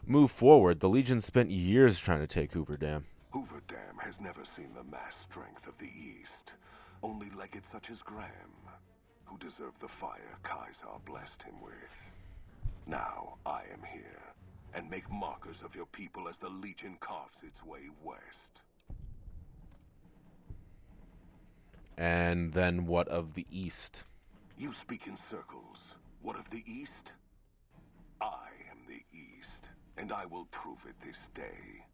S1: Move forward. The Legion spent years trying to take Hoover Dam.
S16: Hoover Dam has never seen the mass strength of the East. Only legates such as Graham, who deserve the fire Caesar blessed him with. Now I am here, and make markers of your people as the Legion carves its way west.
S1: And then what of the East?
S16: You speak in circles. What of the East? I am the East, and I will prove it this day.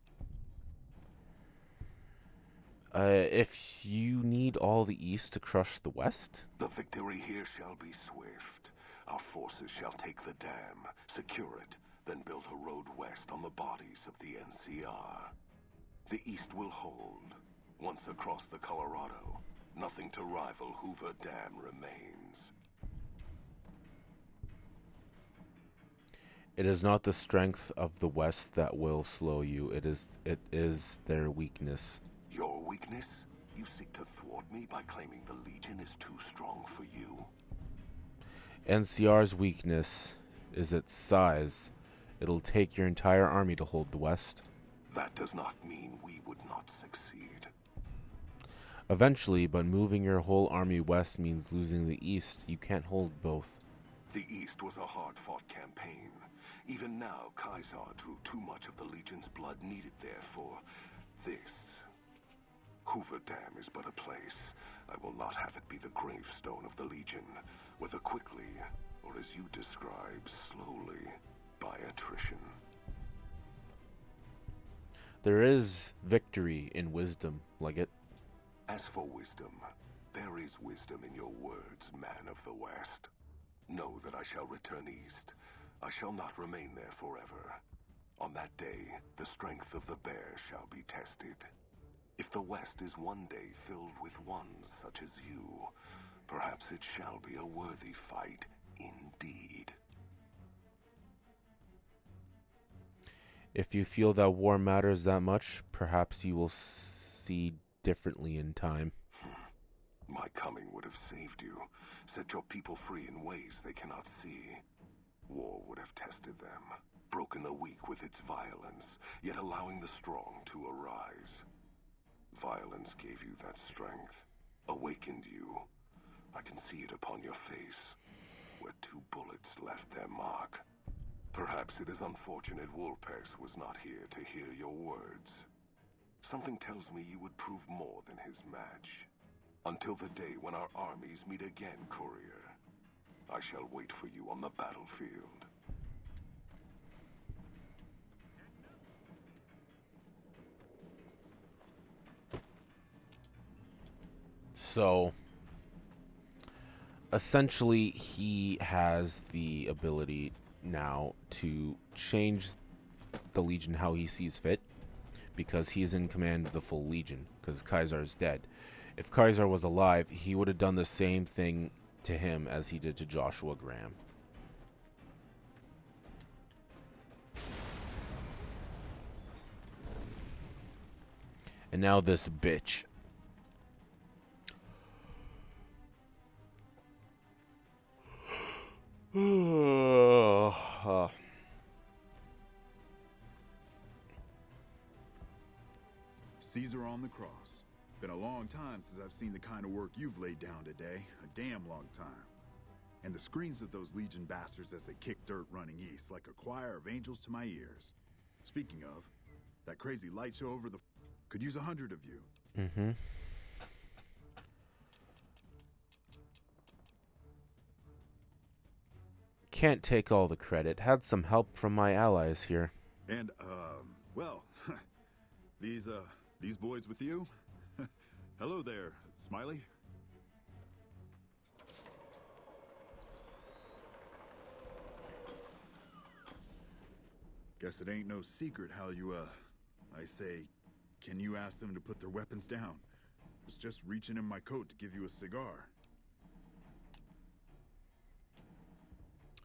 S1: If you need all the East to crush the West?
S16: The victory here shall be swift. Our forces shall take the dam, secure it, then build a road west on the bodies of the NCR. The East will hold. Once across the Colorado, nothing to rival Hoover Dam remains.
S1: It is not the strength of the West that will slow you. It is their weakness.
S16: Your weakness? You seek to thwart me by claiming the Legion is too strong for you?
S1: NCR's weakness is its size. It'll take your entire army to hold the West.
S16: That does not mean we would not succeed.
S1: Eventually, but moving your whole army west means losing the East. You can't hold both.
S16: The East was a hard-fought campaign. Even now, Caesar drew too much of the Legion's blood needed there for this. Hoover Dam is but a place. I will not have it be the gravestone of the Legion, whether quickly, or as you describe, slowly, by attrition.
S1: There is victory in wisdom, Leggett.
S16: As for wisdom, there is wisdom in your words, man of the West. Know that I shall return east. I shall not remain there forever. On that day, the strength of the bear shall be tested. If the West is one day filled with ones such as you, perhaps it shall be a worthy fight indeed.
S1: If you feel that war matters that much, perhaps you will see differently in time.
S16: My coming would have saved you, set your people free in ways they cannot see. War would have tested them, broken the weak with its violence, yet allowing the strong to arise. Violence gave you that strength, awakened you. I can see it upon your face, where 2 bullets left their mark. Perhaps it is unfortunate Wolpex was not here to hear your words. Something tells me you would prove more than his match. Until the day when our armies meet again, Courier, I shall wait for you on the battlefield.
S1: So, essentially, he has the ability now to change the Legion how he sees fit, because he's in command of the full Legion, because Caesar is dead. If Caesar was alive, he would have done the same thing to him as he did to Joshua Graham. And now this bitch.
S8: Caesar on the cross. Been a long time since I've seen the kind of work you've laid down today. A damn long time.
S18: And the screams of those Legion bastards as they kick dirt running east like a choir of angels to my ears. Speaking of, that crazy light show over the... could use 100 of you.
S1: Mm-hmm. Can't take all the credit. Had some help from my allies here.
S18: And, well, these boys with you? Hello there, Smiley. Guess it ain't no secret how you, I say, can you ask them to put their weapons down? Was just reaching in my coat to give you a cigar.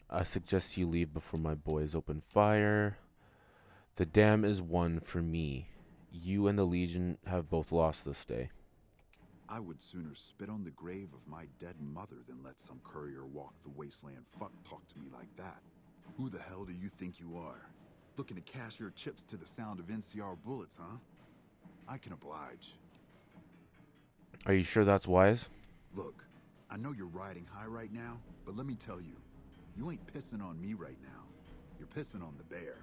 S1: I suggest you leave before my boys open fire. The dam is won for me. You and the Legion have both lost this day.
S18: I would sooner spit on the grave of my dead mother than let some courier walk the wasteland fuck talk to me like that. Who the hell do you think you are? Looking to cash your chips to the sound of NCR bullets, huh? I can oblige.
S1: Are you sure that's wise?
S18: Look, I know you're riding high right now, but let me tell you, you ain't pissing on me right now. You're pissing on the bear.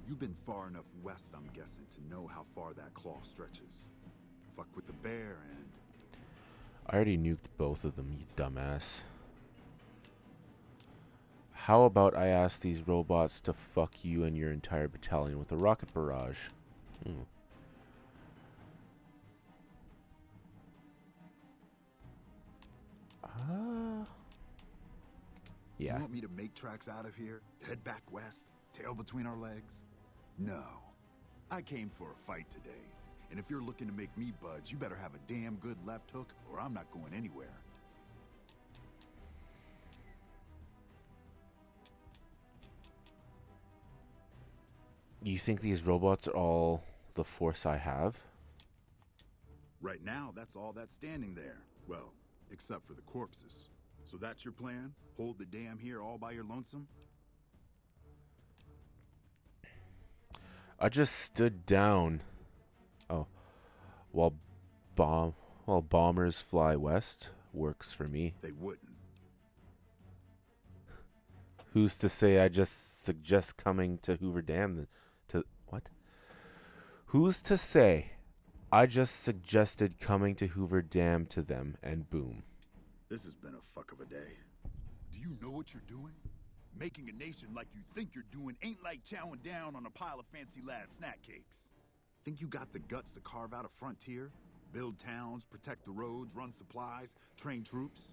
S18: You've been far enough west, I'm guessing, to know how far that claw stretches. Fuck with the bear and...
S1: I already nuked both of them, you dumbass. How about I ask these robots to fuck you and your entire battalion with a rocket barrage? Yeah.
S18: You want me to make tracks out of here? Head back west? Tail between our legs? No. I came for a fight today. And if you're looking to make me budge, you better have a damn good left hook or I'm not going anywhere.
S1: You think these robots are all the force I have?
S18: Right now, that's all that's standing there. Well, except for the corpses. So that's your plan? Hold the dam here all by your lonesome?
S1: I just stood down. Oh. While bombers fly west works for me.
S18: They wouldn't.
S1: Who's to say I just suggest coming to Hoover Dam to what? Who's to say I just suggested coming to Hoover Dam to them and boom.
S18: This has been a fuck of a day. Do you know what you're doing? Making a nation like you think you're doing ain't like chowing down on a pile of fancy lad snack cakes. Think you got the guts to carve out a frontier? Build towns, protect the roads, run supplies, train troops?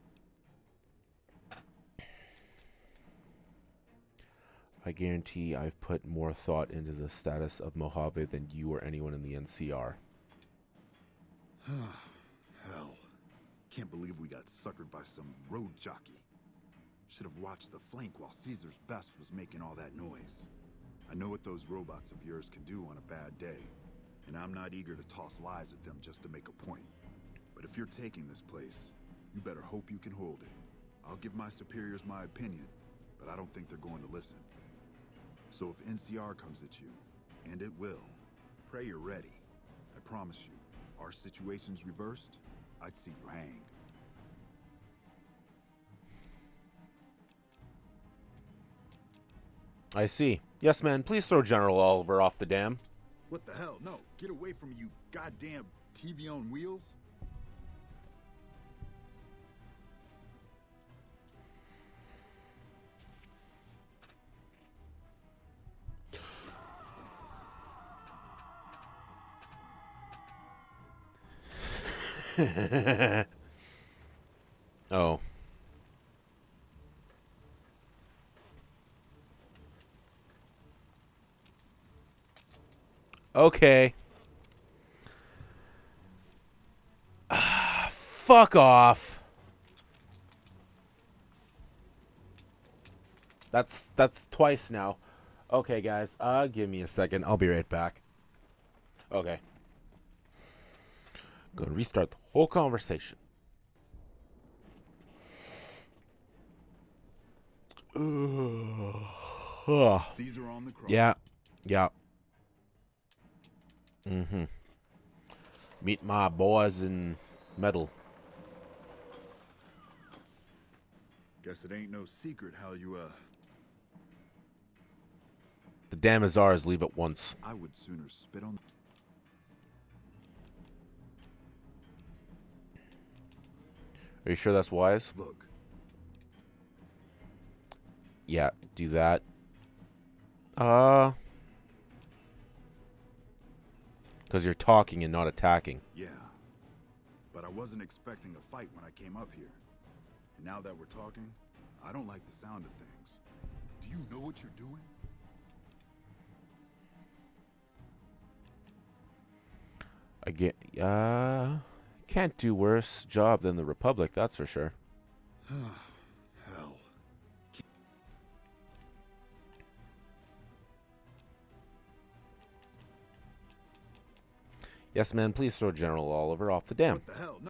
S1: I guarantee I've put more thought into the status of Mojave than you or anyone in the NCR.
S18: Hell. Can't believe we got suckered by some road jockey. Should have watched the flank while Caesar's best was making all that noise. I know what those robots of yours can do on a bad day, and I'm not eager to toss lies at them just to make a point. But if you're taking this place, you better hope you can hold it. I'll give my superiors my opinion, but I don't think they're going to listen. So if NCR comes at you, and it will, pray you're ready. I promise you, our situation's reversed, I'd see you hang.
S1: I see. Yes, man. Please throw General Oliver off the dam.
S18: What the hell? No, get away from me, you goddamn TV on wheels.
S1: Oh. Okay. Fuck off. That's twice now. Okay, guys. Give me a second. I'll be right back. Okay. Gonna restart the whole conversation.
S18: Caesar on the cross.
S1: Yeah. Yeah. Meet my boys in metal.
S18: Guess it ain't no secret how you,
S1: The damn Azars leave at once.
S18: I would sooner spit on...
S1: Are you sure that's wise?
S18: Look.
S1: Yeah, do that. Because you're talking and not attacking.
S18: Yeah. But I wasn't expecting a fight when I came up here. And now that we're talking, I don't like the sound of things. Do you know what you're doing?
S1: Can't do worse job than the Republic, that's for sure.
S18: Hell.
S1: Yes, man, please throw General Oliver off the dam.
S18: What the hell? No.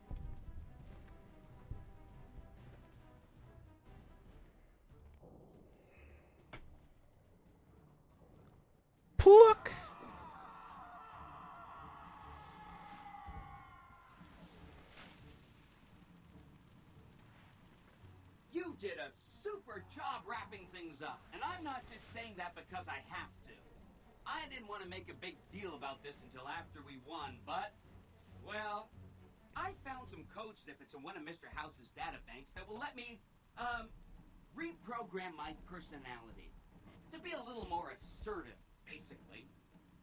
S1: Pluck!
S7: You did a super job wrapping things up, and I'm not just saying that because I have to. I didn't want to make a big deal about this until after we won, but, well, I found some code snippets in one of Mr. House's databanks that will let me, reprogram my personality to be a little more assertive, basically.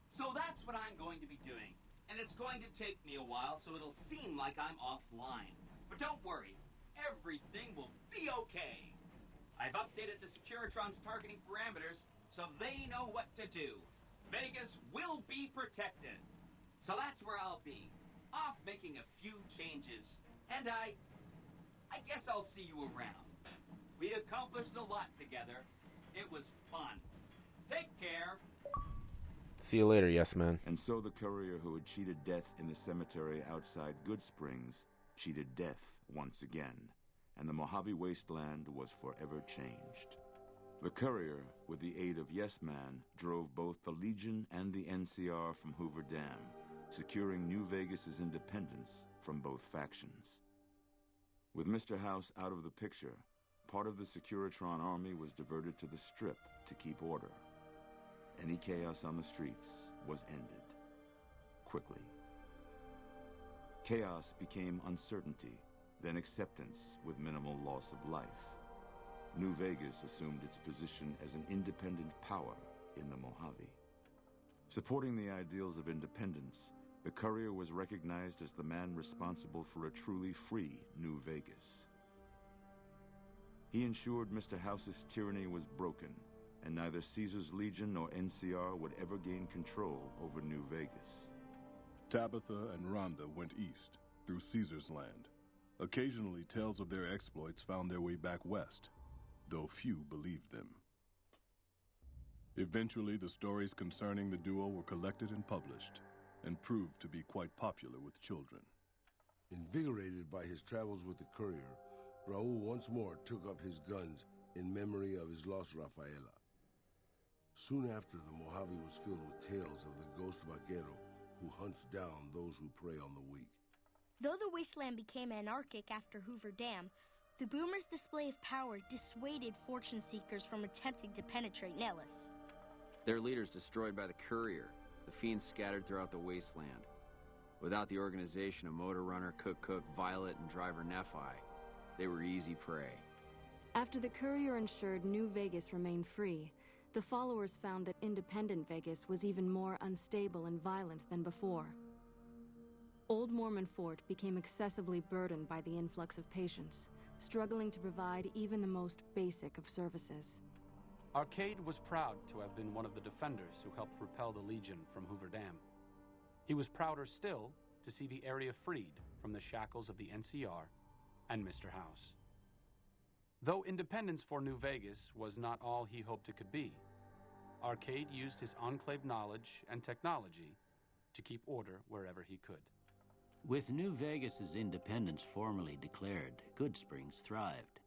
S7: So that's what I'm going to be doing, and it's going to take me a while, so it'll seem like I'm offline. But don't worry, everything will be okay. I've updated the Securitron's targeting parameters, so they know what to do. Vegas will be protected. So that's where I'll be, off making a few changes. And I guess I'll see you around. We accomplished a lot together. It was fun. Take care.
S1: See you later, yes, man.
S8: And so the courier who had cheated death in the cemetery outside Good Springs cheated death once again, and the Mojave Wasteland was forever changed. The courier, with the aid of Yes Man, drove both the Legion and the NCR from Hoover Dam, securing New Vegas's independence from both factions. With Mr. House out of the picture, part of the Securitron army was diverted to the Strip to keep order. Any chaos on the streets was ended. Quickly. Chaos became uncertainty, then acceptance with minimal loss of life. New Vegas assumed its position as an independent power in the Mojave. Supporting the ideals of independence, the courier was recognized as the man responsible for a truly free New Vegas. He ensured Mr. House's tyranny was broken, and neither Caesar's Legion nor NCR would ever gain control over New Vegas.
S13: Tabitha and Rhonda went east, through Caesar's land. Occasionally, tales of their exploits found their way back west, though few believed them. Eventually, the stories concerning the duo were collected and published, and proved to be quite popular with children.
S19: Invigorated by his travels with the courier, Raul once more took up his guns in memory of his lost Rafaela. Soon after, the Mojave was filled with tales of the ghost vaquero who hunts down those who prey on the weak.
S20: Though the wasteland became anarchic after Hoover Dam, the Boomers' display of power dissuaded fortune seekers from attempting to penetrate Nellis.
S6: Their leaders destroyed by the courier, the fiends scattered throughout the wasteland. Without the organization of Motor Runner, Cook, Violet, and Driver Nephi, they were easy prey.
S17: After the courier ensured New Vegas remained free, the followers found that independent Vegas was even more unstable and violent than before. Old Mormon Fort became excessively burdened by the influx of patients, struggling to provide even the most basic of services.
S21: Arcade was proud to have been one of the defenders who helped repel the Legion from Hoover Dam. He was prouder still to see the area freed from the shackles of the NCR and Mr. House. Though independence for New Vegas was not all he hoped it could be, Arcade used his Enclave knowledge and technology to keep order wherever he could.
S22: With New Vegas's independence formally declared, Good Springs thrived.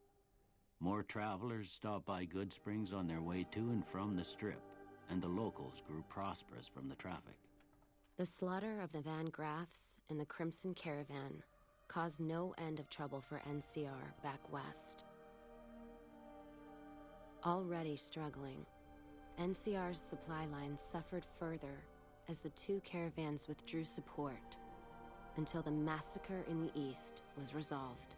S22: More travelers stopped by Good Springs on their way to and from the Strip, and the locals grew prosperous from the traffic.
S15: The slaughter of the Van Graffs and the Crimson Caravan caused no end of trouble for NCR back west. Already struggling, NCR's supply line suffered further as the two caravans withdrew support until the massacre in the east was resolved.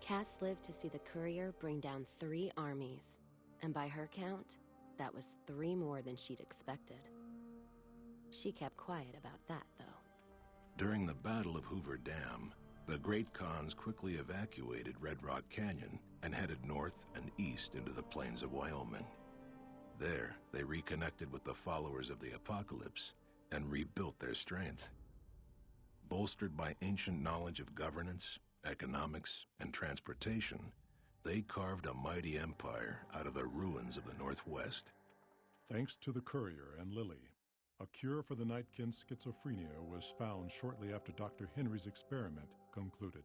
S15: Cass lived to see the courier bring down 3 armies, and by her count, that was 3 more than she'd expected. She kept quiet about that, though.
S2: During the Battle of Hoover Dam, the Great Khans quickly evacuated Red Rock Canyon and headed north and east into the plains of Wyoming. There, they reconnected with the followers of the Apocalypse and rebuilt their strength. Bolstered by ancient knowledge of governance, economics, and transportation, they carved a mighty empire out of the ruins of the Northwest.
S11: Thanks to the courier and Lily, a cure for the Nightkin's schizophrenia was found shortly after Dr. Henry's experiment concluded.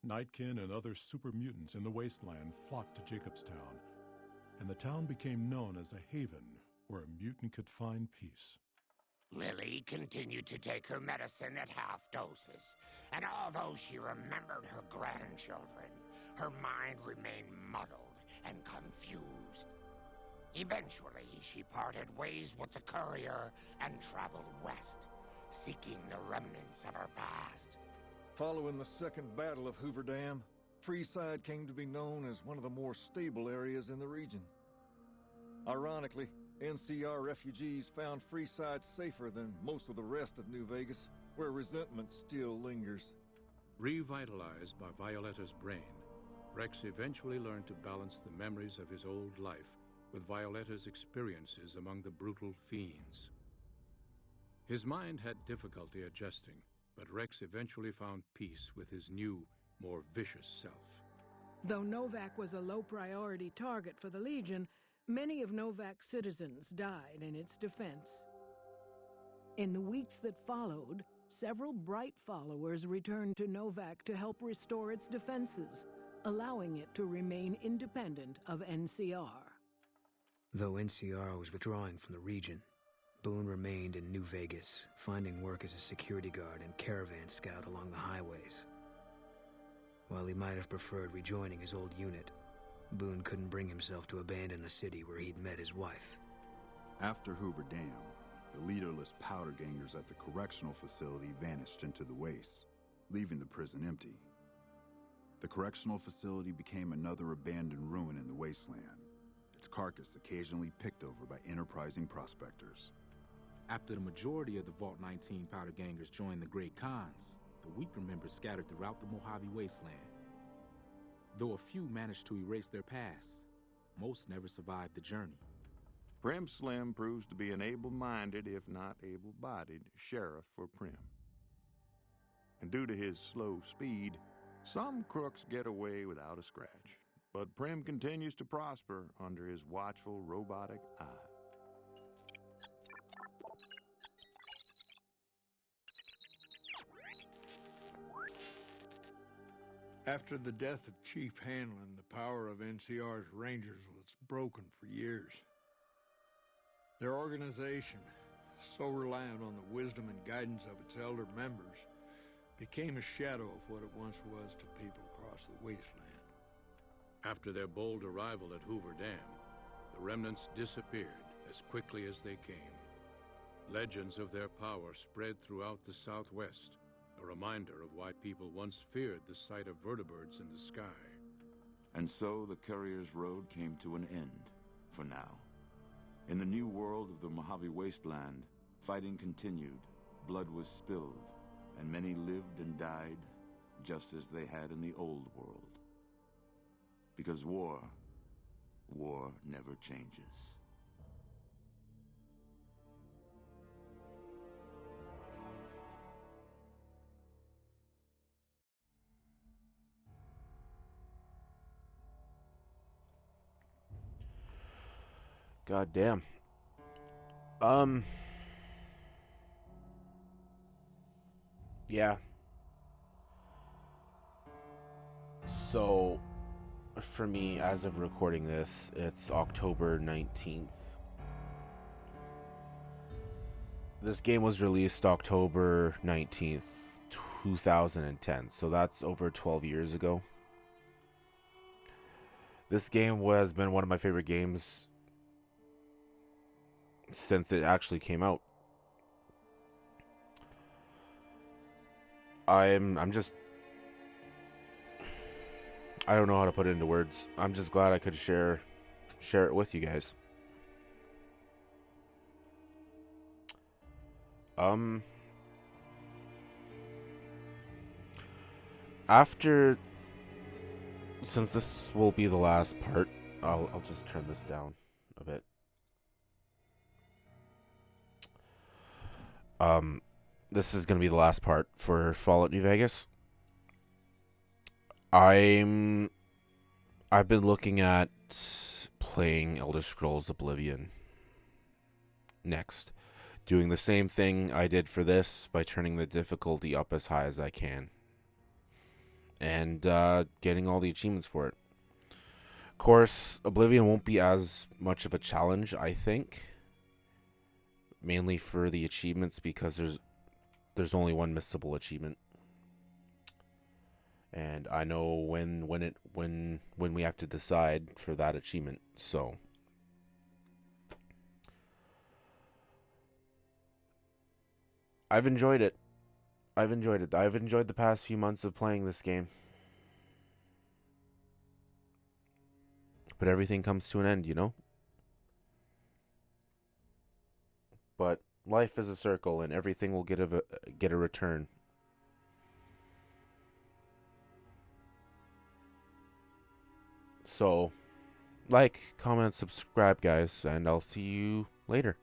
S11: Nightkin and other super mutants in the wasteland flocked to Jacobstown, and the town became known as a haven where a mutant could find peace.
S23: Lily continued to take her medicine at half doses, and although she remembered her grandchildren, her mind remained muddled and confused. Eventually, she parted ways with the courier and traveled west, seeking the remnants of her past.
S24: Following the Second Battle of Hoover Dam, Freeside came to be known as one of the more stable areas in the region. Ironically, NCR refugees found Freeside safer than most of the rest of New Vegas, where resentment still lingers.
S10: Revitalized by Violetta's brain, Rex eventually learned to balance the memories of his old life with Violetta's experiences among the brutal fiends. His mind had difficulty adjusting, but Rex eventually found peace with his new, more vicious self.
S9: Though Novak was a low-priority target for the Legion, many of Novak's citizens died in its defense. In the weeks that followed, several Bright followers returned to Novak to help restore its defenses, allowing it to remain independent of NCR.
S14: Though NCR was withdrawing from the region, Boone remained in New Vegas, finding work as a security guard and caravan scout along the highways. While he might have preferred rejoining his old unit, Boone couldn't bring himself to abandon the city where he'd met his wife.
S18: After Hoover Dam, the leaderless powder gangers at the correctional facility vanished into the wastes, leaving the prison empty. The correctional facility became another abandoned ruin in the wasteland, its carcass occasionally picked over by enterprising prospectors.
S25: After the majority of the Vault 19 powder gangers joined the Great Khans, the weaker members scattered throughout the Mojave Wasteland. Though a few managed to erase their past, most never survived the journey.
S26: Prim Slim proves to be an able-minded, if not able-bodied, sheriff for Prim. And due to his slow speed, some crooks get away without a scratch. But Prim continues to prosper under his watchful, robotic eye.
S27: After the death of Chief Hanlon, the power of NCR's Rangers was broken for years. Their organization, so reliant on the wisdom and guidance of its elder members, became a shadow of what it once was to people across the wasteland.
S10: After their bold arrival at Hoover Dam, the remnants disappeared as quickly as they came. Legends of their power spread throughout the Southwest, a reminder of why people once feared the sight of vertibirds in the sky.
S8: And so the Courier's Road came to an end, for now. In the new world of the Mojave Wasteland, fighting continued, blood was spilled, and many lived and died just as they had in the old world. Because war never changes.
S1: God damn. Yeah. So, for me, as of recording this, it's October 19th. This game was released October 19th, 2010. So that's over 12 years ago. This game has been one of my favorite games since it actually came out. I'm just, I don't know how to put it into words. I'm just glad I could share it with you guys. Since this will be the last part, I'll just turn this down a bit. This is gonna be the last part for Fallout New Vegas. I've been looking at playing Elder Scrolls Oblivion next. Doing the same thing I did for this by turning the difficulty up as high as I can. And getting all the achievements for it. Of course, Oblivion won't be as much of a challenge, I think. Mainly for the achievements, because there's only one missable achievement. And I know when we have to decide for that achievement, so I've enjoyed it. I've enjoyed the past few months of playing this game. But everything comes to an end, you know? But life is a circle, and everything will get a return. So, like, comment, subscribe, guys, and I'll see you later.